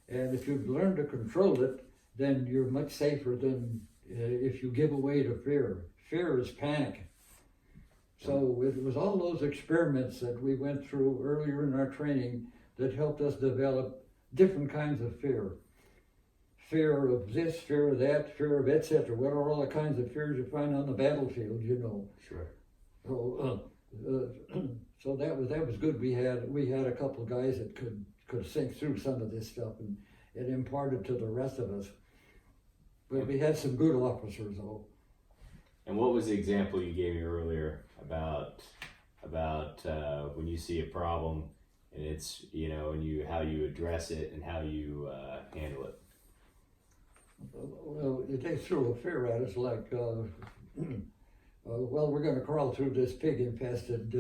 And if you learn to control it, then you're much safer than if you give away to fear. Fear is panic. So it was all those experiments that we went through earlier in our training that helped us develop different kinds of fear. Fear of this, fear of that, fear of etc. What are all the kinds of fears you find on the battlefield, Sure. So that was good. We had a couple of guys that could think through some of this stuff, and it imparted to the rest of us. But we had some good officers, though. And what was the example you gave me earlier about when you see a problem and it's and how you address it and how you handle it? Well, they threw a fear at us like, well, we're going to crawl through this pig-infested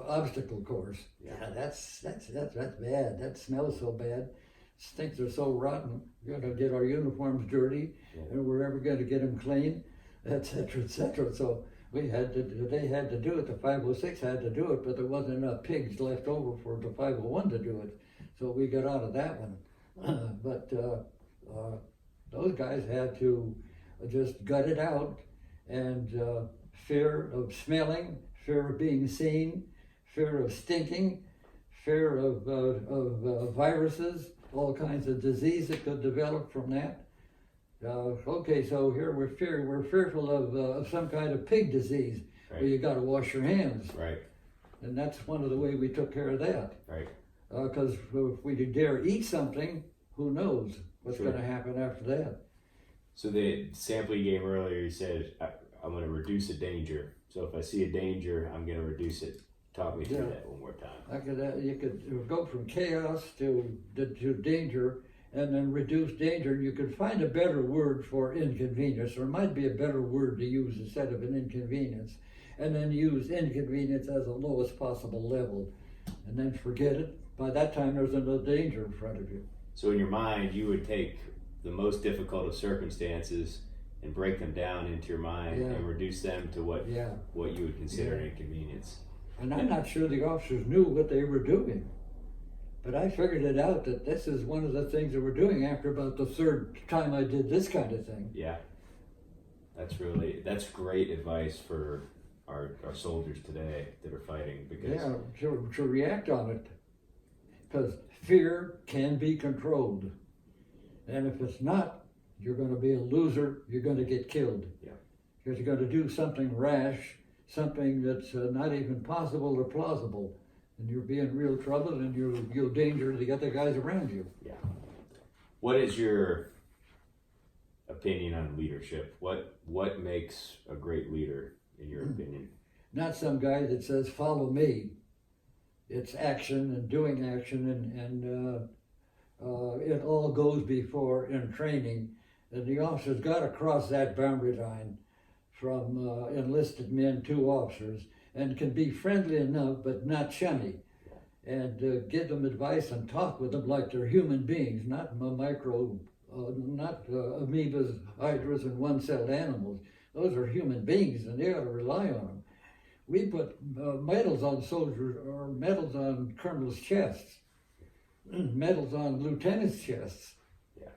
obstacle course. Yeah, that's bad. That smells so bad. Stinks are so rotten. We're going to get our uniforms dirty, and we're ever going to get them clean, etc., etc. So they had to do it. The 506 had to do it, but there wasn't enough pigs left over for the 501 to do it. So we got out of that one. But those guys had to just gut it out, and fear of smelling, fear of being seen, fear of stinking, fear of viruses, all kinds of disease that could develop from that. Okay, so here we're fearful of some kind of pig disease. Right. Well, you got to wash your hands. Right. And that's one of the ways we took care of that. Right. Because if we dare eat something, who knows what's Sure. going to happen after that. So the sample you gave earlier, you said, I'm going to reduce a danger. So if I see a danger, I'm going to reduce it. Talk me through that one more time. You could go from chaos to danger, and then reduce danger. You could find a better word for inconvenience, or might be a better word to use instead of an inconvenience, and then use inconvenience as the lowest possible level, and then forget it. By that time, there's no danger in front of you. So in your mind, you would take the most difficult of circumstances and break them down into your mind and reduce them to what you would consider an inconvenience. And I'm not sure the officers knew what they were doing. But I figured it out that this is one of the things that we're doing after about the third time I did this kind of thing. Yeah. That's great advice for our soldiers today that are fighting, because to react on it. Because fear can be controlled. And if it's not, you're going to be a loser, you're going to get killed. Yeah. Because you're going to do something rash, something that's not even possible or plausible. And you'll be in real trouble, and you'll danger the other guys around you. Yeah. What is your opinion on leadership? What makes a great leader, in your opinion? Not some guy that says, follow me. It's action and doing action, and it all goes before in training. And the officers got to cross that boundary line from enlisted men to officers, and can be friendly enough but not chummy, and give them advice and talk with them like they're human beings, not amoebas, hydras, and one-celled animals. Those are human beings, and they ought to rely on them. We put medals on soldiers, or medals on colonels' chests, medals on lieutenants' chests. Yeah.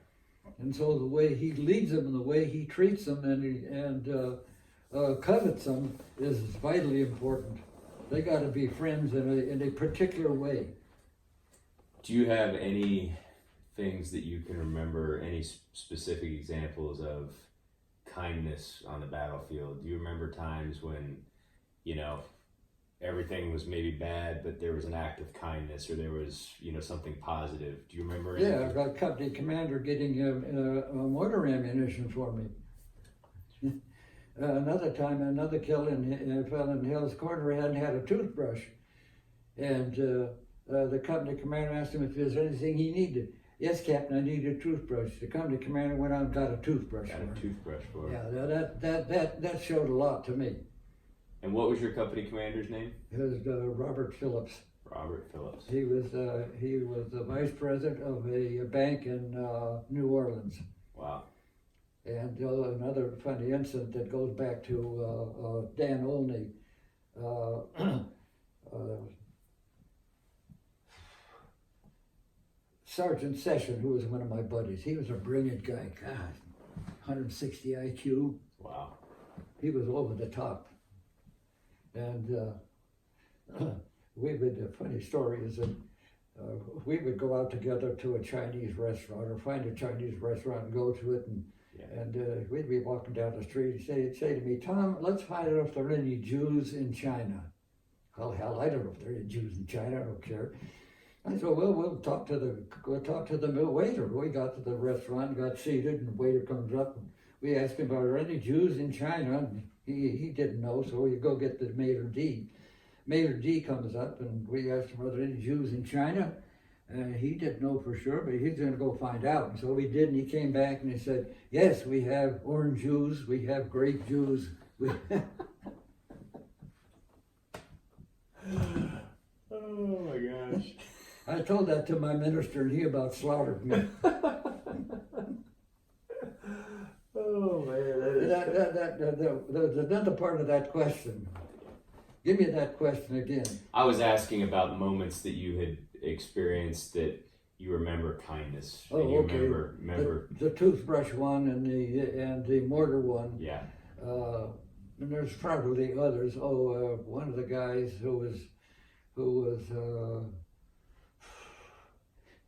And so the way he leads them and the way he treats them and covets them is vitally important. They got to be friends in a particular way. Do you have any things that you can remember, any specific examples of kindness on the battlefield? Do you remember times when, everything was maybe bad, but there was an act of kindness, or there was, something positive? Do you remember anything? Yeah, I got company commander getting mortar ammunition for me. Another time, another kill fell in Hill's Corner, hadn't had a toothbrush. And the company commander asked him if there's anything he needed. Yes, Captain, I need a toothbrush. The company commander went out and got a toothbrush for him. Yeah, that showed a lot to me. And what was your company commander's name? It was Robert Phillips. Robert Phillips. He was the vice president of a bank in New Orleans. Wow. And another funny incident that goes back to Dan Olney. Sergeant Session, who was one of my buddies, he was a brilliant guy. God, 160 IQ. Wow. He was over the top. And a funny story is that we would go out together to a Chinese restaurant, or find a Chinese restaurant and go to it, and we'd be walking down the street. He'd say to me, Tom, let's find out if there are any Jews in China. Well, hell, I don't know if there are any Jews in China, I don't care. I said, well, we'll talk to the waiter. We got to the restaurant, got seated, and the waiter comes up, and we asked him, are there any Jews in China? And he didn't know, so we go get the maitre d'. Maitre d' comes up, and we asked him, are there any Jews in China? He didn't know for sure, but he's going to go find out. And so he did, and he came back and he said, yes, we have orange Jews, we have grape Jews. Oh my gosh. I told that to my minister, and he about slaughtered me. Oh man, there's another part of that question. Give me that question again. I was asking about moments that you had experienced that you remember kindness. Oh, and you okay. Remember the toothbrush one and the mortar one. Yeah. And there's probably others. One of the guys who was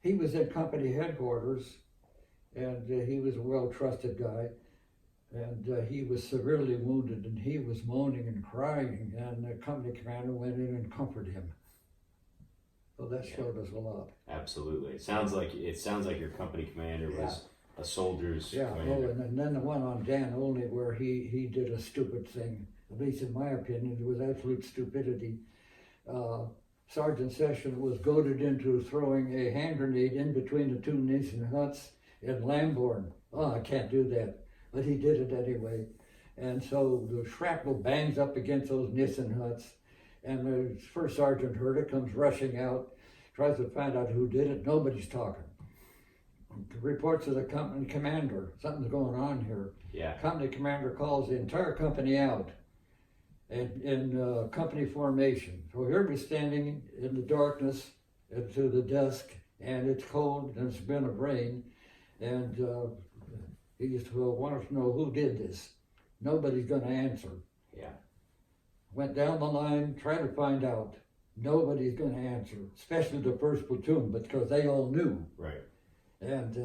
he was at company headquarters, and he was a well-trusted guy, and he was severely wounded, and he was moaning and crying, and the company commander went in and comforted him. So that showed us a lot. Absolutely. It sounds like your company commander was a soldier's commander. And then the one on Dan Olney, where he did a stupid thing, at least in my opinion, it was absolute stupidity. Sergeant Session was goaded into throwing a hand grenade in between the two Nissen huts in Lambourne. Oh, I can't do that, but he did it anyway. And so the shrapnel bangs up against those Nissen huts, and the first sergeant heard it, comes rushing out, tries to find out who did it. Nobody's talking. Reports to the company commander, something's going on here. Yeah. Company commander calls the entire company out in company formation. So here we're standing in the darkness to the dusk, and it's cold and it's been a rain, and he just wanted to know who did this. Nobody's going to answer. Yeah. Went down the line, tried to find out. Nobody's going to answer, especially the first platoon, because they all knew. Right. And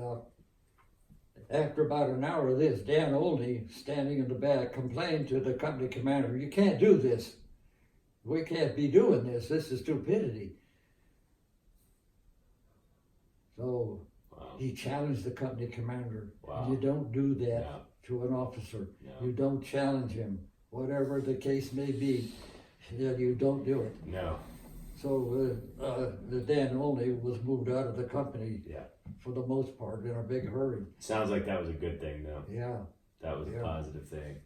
after about an hour of this, Dan Olney, standing in the back, complained to the company commander, "You can't do this. We can't be doing this. This is stupidity." So Wow. he challenged the company commander. Wow. You don't do that No. to an officer. No. You don't challenge him. Whatever the case may be, you don't do it. No. So the Dan Olney was moved out of the company Yeah. for the most part in a big hurry. Sounds like that was a good thing, though. Yeah. That was Yeah. a positive thing.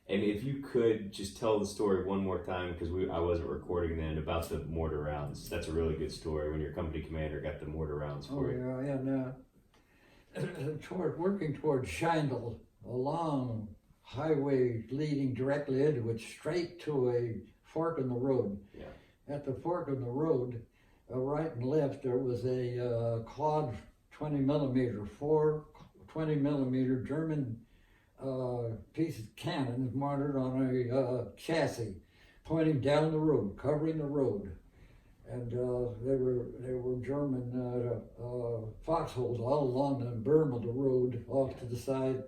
And if you could just tell the story one more time, because I wasn't recording then, about the mortar rounds. That's a really good story when your company commander got the mortar rounds Oh for you. yeah, and working toward Schindel, a long highway leading directly into it, straight to a fork in the road. Yeah. At the fork in the road, right and left, there was a quad 20 millimeter, four 20 millimeter German piece of cannon mounted on a chassis, pointing down the road, covering the road. And they were German foxholes all along the berm of the road off to the side.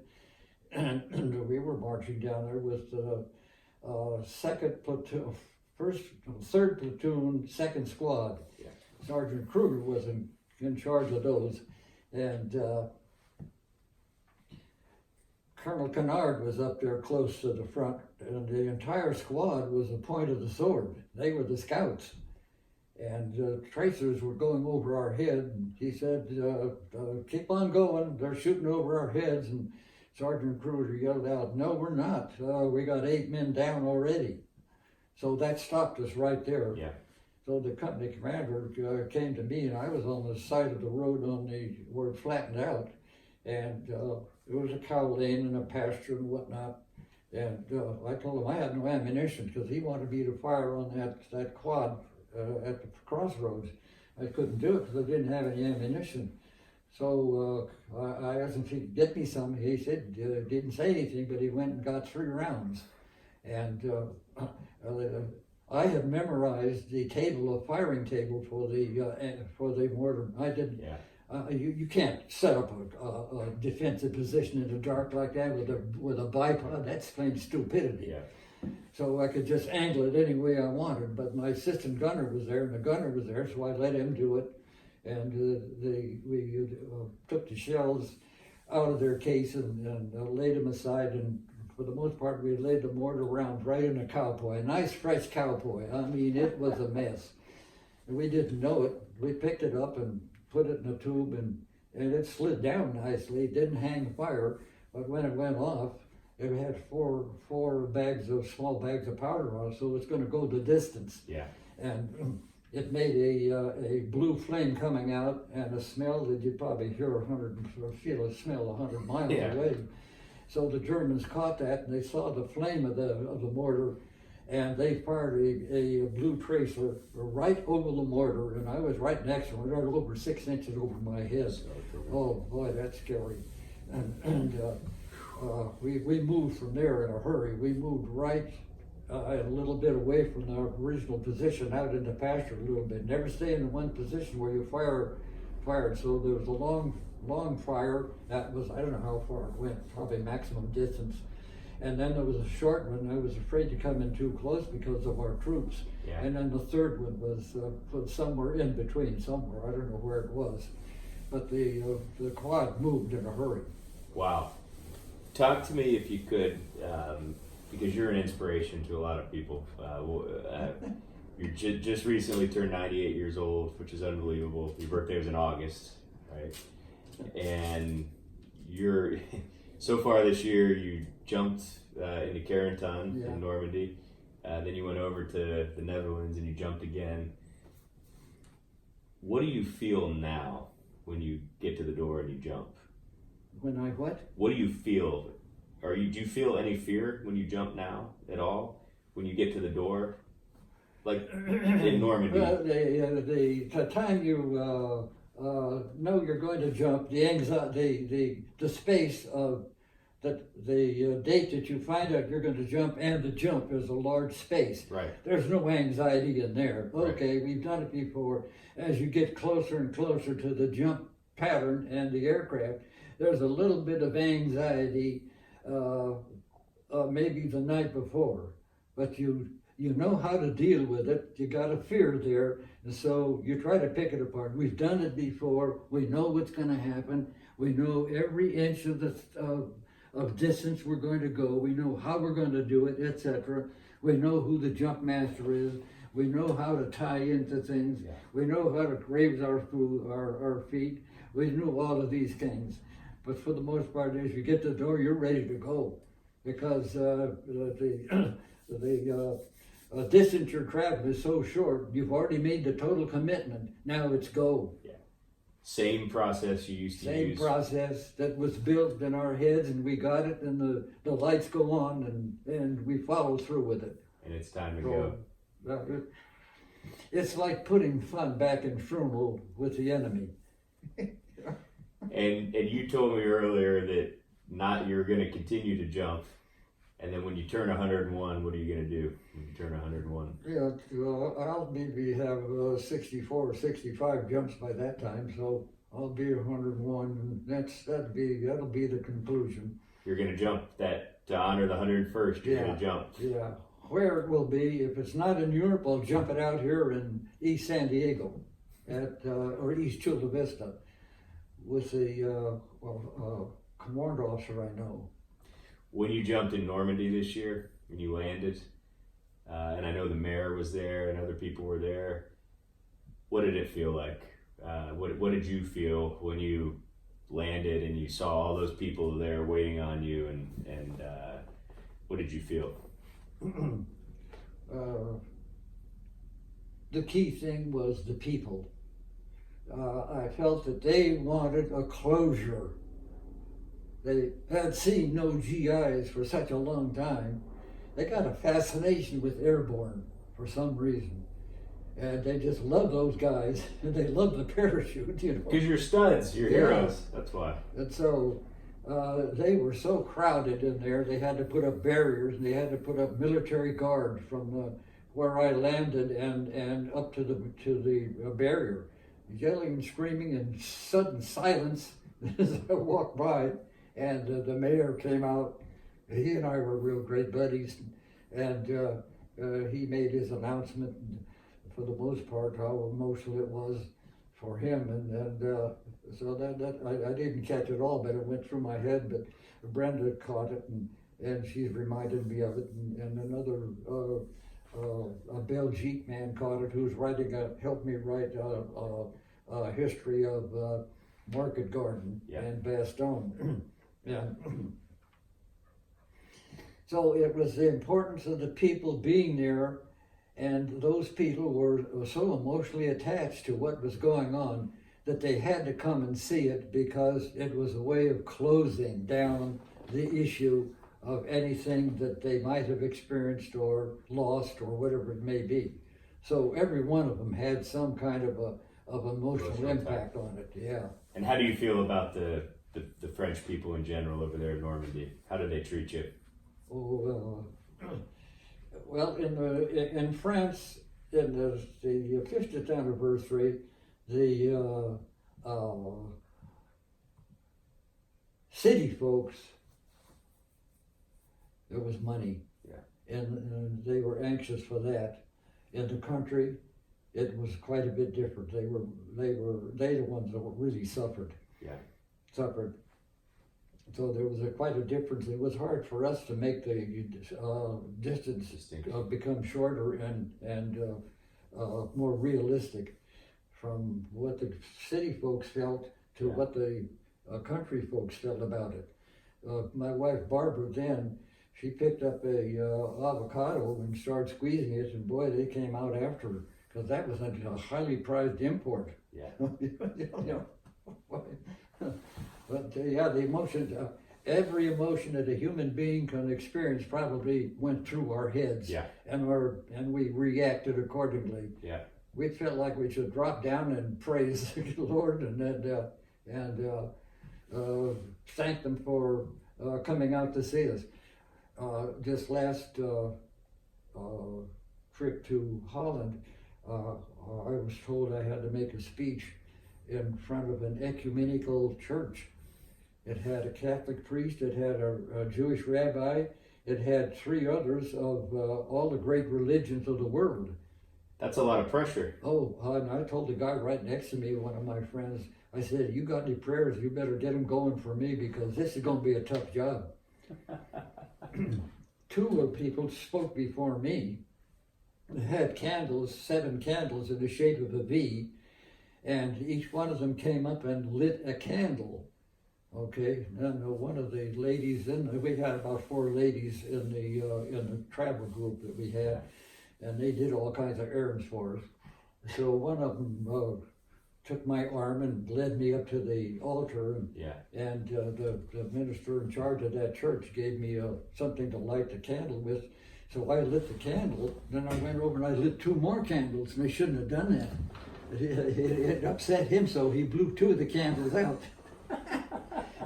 And we were marching down there with the second platoon, third platoon, second squad. Yeah. Sergeant Kruger was in charge of those. And Colonel Kennard was up there close to the front, and the entire squad was the point of the sword. They were the scouts. And tracers were going over our head, and he said, keep on going, they're shooting over our heads. And Sergeant Kruger yelled out, "No, we're not. We got 8 men down already." So that stopped us right there. Yeah. So the company commander came to me, and I was on the side of the road where it flattened out. And there was a cow lane and a pasture and whatnot. And I told him I had no ammunition because he wanted me to fire on that quad at the crossroads. I couldn't do it because I didn't have any ammunition. So I asked him if he could get me some. He said, didn't say anything, but he went and got 3 rounds. And I had memorized the firing table for the mortar. I didn't. Yeah. You can't set up a defensive position in the dark like that with a bipod. That's plain stupidity. Yeah. So I could just angle it any way I wanted. But my assistant gunner was there, and the gunner was there, so I let him do it. And we took the shells out of their case and laid them aside. And for the most part, we laid the mortar rounds right in a cowboy, a nice fresh cowboy. I mean, it was a mess. And we didn't know it. We picked it up and put it in a tube, and it slid down nicely. It didn't hang fire, but when it went off, it had four small bags of powder on it, so it's going to go the distance. Yeah. And it made a blue flame coming out and a smell that you'd probably feel a smell 100 miles away. So the Germans caught that, and they saw the flame of the mortar, and they fired a blue tracer right over the mortar, and I was right next to it, right over 6 inches over my head. Oh boy, that's scary. And we moved from there in a hurry. We moved right a little bit away from the original position, out in the pasture a little bit. Never stay in one position where you fired. So there was a long fire that was, I don't know how far it went, probably maximum distance. And then there was a short one. I was afraid to come in too close because of our troops. Yeah. And then the third one was somewhere in between, somewhere. I don't know where it was. But the quad moved in a hurry. Wow. Talk to me if you could, because you're an inspiration to a lot of people. you just recently turned 98 years old, which is unbelievable. Your birthday was in August, right? And you're so far this year, you jumped into Carentan in Normandy. Then you went over to the Netherlands and you jumped again. What do you feel now when you get to the door and you jump? When I what? What do you feel? Do you feel any fear when you jump now at all? When you get to the door, like in Normandy? The time you know you're going to jump, the anxiety, the space of the date that you find out you're going to jump and the jump is a large space. Right. There's no anxiety in there. Okay, Right. we've done it before. As you get closer and closer to the jump pattern and the aircraft, there's a little bit of anxiety, maybe the night before, but you know how to deal with it. You got a fear there, and so you try to pick it apart. We've done it before. We know what's going to happen. We know every inch of the of distance we're going to go. We know how we're going to do it, etc. We know who the jump master is. We know how to tie into things. Yeah. We know how to raise our feet. We know all of these things. But for the most part, as you get to the door, you're ready to go, because the distance you're traveling is so short. You've already made the total commitment. Now it's go. Yeah. Same process you used to Same use. process that was built in our heads, and we got it, and the lights go on, and we follow through with it. And it's time to go. It's like putting fun back in Frunel with the enemy. And you told me earlier that you're going to continue to jump, and then when you turn 101, what are you going to do when you turn 101? Yeah, I'll maybe have 64 or 65 jumps by that time, so I'll be 101, and that'll be the conclusion. You're going to jump to honor the 101st. You're going to jump. Yeah, where it will be, if it's not in Europe, I'll jump it out here in East San Diego, or East Chula Vista, with the command officer I know. When you jumped in Normandy this year, when you landed, and I know the mayor was there and other people were there, what did it feel like? What did you feel when you landed and you saw all those people there waiting on you, and what did you feel? The key thing was the people. I felt that they wanted a closure. They had seen no GIs for such a long time. They got a fascination with Airborne for some reason. And they just love those guys, and they love the parachute, you know. Because you're studs, you're heroes, that's why. And so they were so crowded in there, they had to put up barriers, and they had to put up military guard from where I landed and up to the barrier, yelling and screaming in sudden silence as I walked by. And the mayor came out. He and I were real great buddies, and he made his announcement. For the most part, how emotional it was for him, and so that I didn't catch it all, but it went through my head. But Brenda caught it, and she's reminded me of it, and another a Belgique man caught it, who's helped me write a history of Market Garden and Bastogne. Yeah. So it was the importance of the people being there, and those people were so emotionally attached to what was going on that they had to come and see it, because it was a way of closing down the issue of anything that they might have experienced or lost or whatever it may be. So every one of them had some kind of emotional impact on it. Yeah. And how do you feel about the French people in general over there in Normandy? How did they treat you? Oh, well, in France, in the 50th anniversary, the city folks, there was money, and they were anxious for that. In the country, it was quite a bit different. They the ones that really suffered. Suffered. So there was quite a difference. It was hard for us to make the distance become shorter and more realistic from what the city folks felt to what the country folks felt about it. My wife Barbara then, she picked up a avocado and started squeezing it, and boy, they came out after her, because that was a highly prized import. Yeah. But the emotions, every emotion that a human being can experience probably went through our heads. Yeah. And we reacted accordingly. Yeah. We felt like we should drop down and praise the Lord and thank them for coming out to see us. This last trip to Holland, I was told I had to make a speech in front of an ecumenical church. It had a Catholic priest, it had a Jewish rabbi, it had 3 others of all the great religions of the world. That's a lot of pressure. Oh, and I told the guy right next to me, one of my friends, I said, you got any prayers, you better get them going for me, because this is going to be a tough job. 2 of the people spoke before me. They had candles, 7 candles in the shape of a V, and each one of them came up and lit a candle. Okay, and one of the ladies we had about 4 ladies in the travel group that we had, and they did all kinds of errands for us. So one of them took my arm and led me up to the altar, and the minister in charge of that church gave me something to light the candle with. So I lit the candle, then I went over and I lit 2 more candles, and I shouldn't have done that. It upset him, so he blew 2 of the candles out.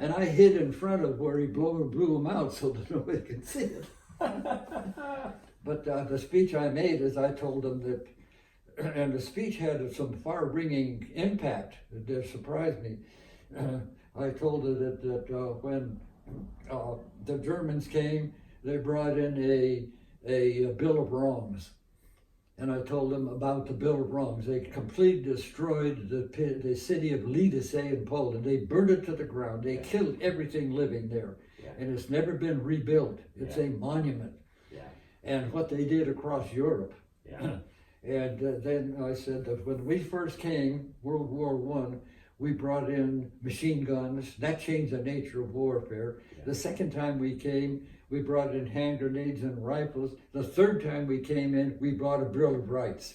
And I hid in front of where he blew them out so that nobody could see it. But the speech I made is I told them that, and the speech had some far-reaching impact that surprised me. I told her that when the Germans came, they brought in a Bill of Wrongs. And I told them about the Bill of Wrongs. They completely destroyed the city of Lidice in Poland. They burned it to the ground. They killed everything living there. Yeah. And it's never been rebuilt. It's a monument. Yeah. And what they did across Europe. Yeah. And then I said that when we first came, World War I, we brought in machine guns. That changed the nature of warfare. Yeah. The second time we came, we brought in hand grenades and rifles. The third time we came in, we brought a Bill of Rights.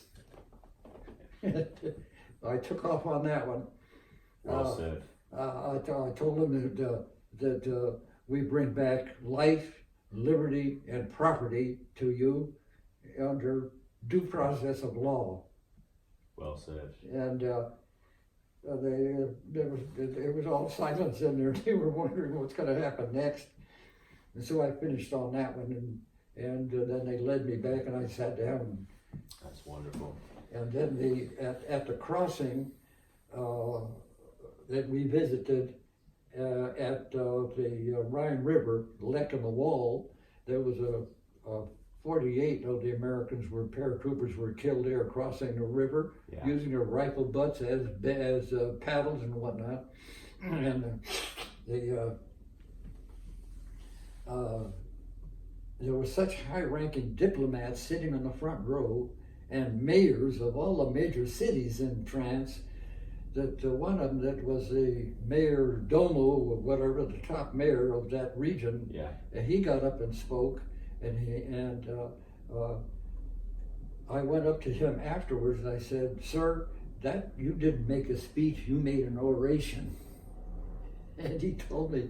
I took off on that one. Well said. I told them that we bring back life, liberty, and property to you under due process of law. Well said. And there was all silence in there. They were wondering what's going to happen next. And so I finished on that one, and then they led me back, and I sat down. That's wonderful. And then at the crossing that we visited at the Rhine River, the Lek on the Wall, there was a 48 of the Americans paratroopers were killed there crossing the river, using their rifle butts as paddles and whatnot, and there were such high-ranking diplomats sitting on the front row and mayors of all the major cities in France that one of them that was the mayor domo or whatever, the top mayor of that region, he got up and spoke, and I went up to him afterwards and I said, "Sir, that you didn't make a speech, you made an oration." And he told me,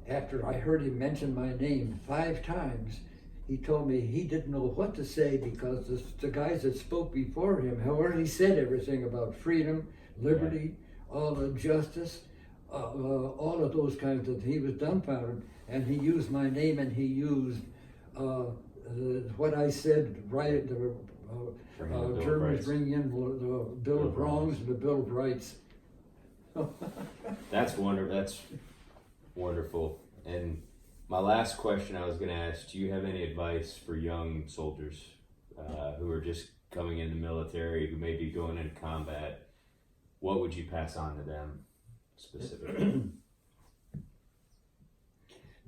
after I heard him mention my name 5 times, he told me he didn't know what to say because the guys that spoke before him had already said everything about freedom, liberty, all the justice, all of those kinds of things. He was dumbfounded, and he used my name, and he used what I said, right, Germans bring in the Bill of Wrongs and the Bill of Rights. That's wonderful. That's wonderful. And my last question I was going to ask, do you have any advice for young soldiers who are just coming in the military, who may be going into combat? What would you pass on to them specifically?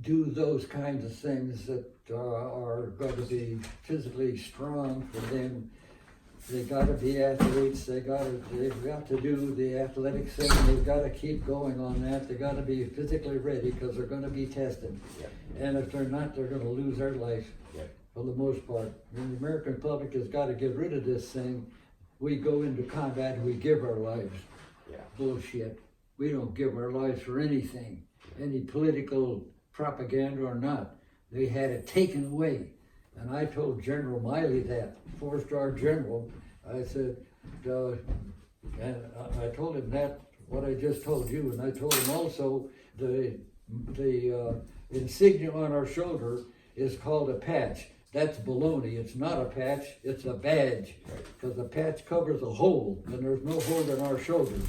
Do those kinds of things that are going to be physically strong for them They gotta be athletes, they've got to do the athletics thing, they've gotta keep going on that, they gotta be physically ready, cause they're gonna be tested. Yep. And if they're not, they're gonna lose their life, Yep. for the most part. And the American public has gotta get rid of this thing, we go into combat and we give our lives. Yeah. Bullshit. We don't give our lives for anything, any political propaganda or not. They had it taken away. And I told General Miley that, 4-star general, I said, and I told him that, what I just told you, and I told him also the insignia on our shoulder is called a patch. That's baloney. It's not a patch, it's a badge. Because the patch covers a hole, and there's no hole in our shoulders.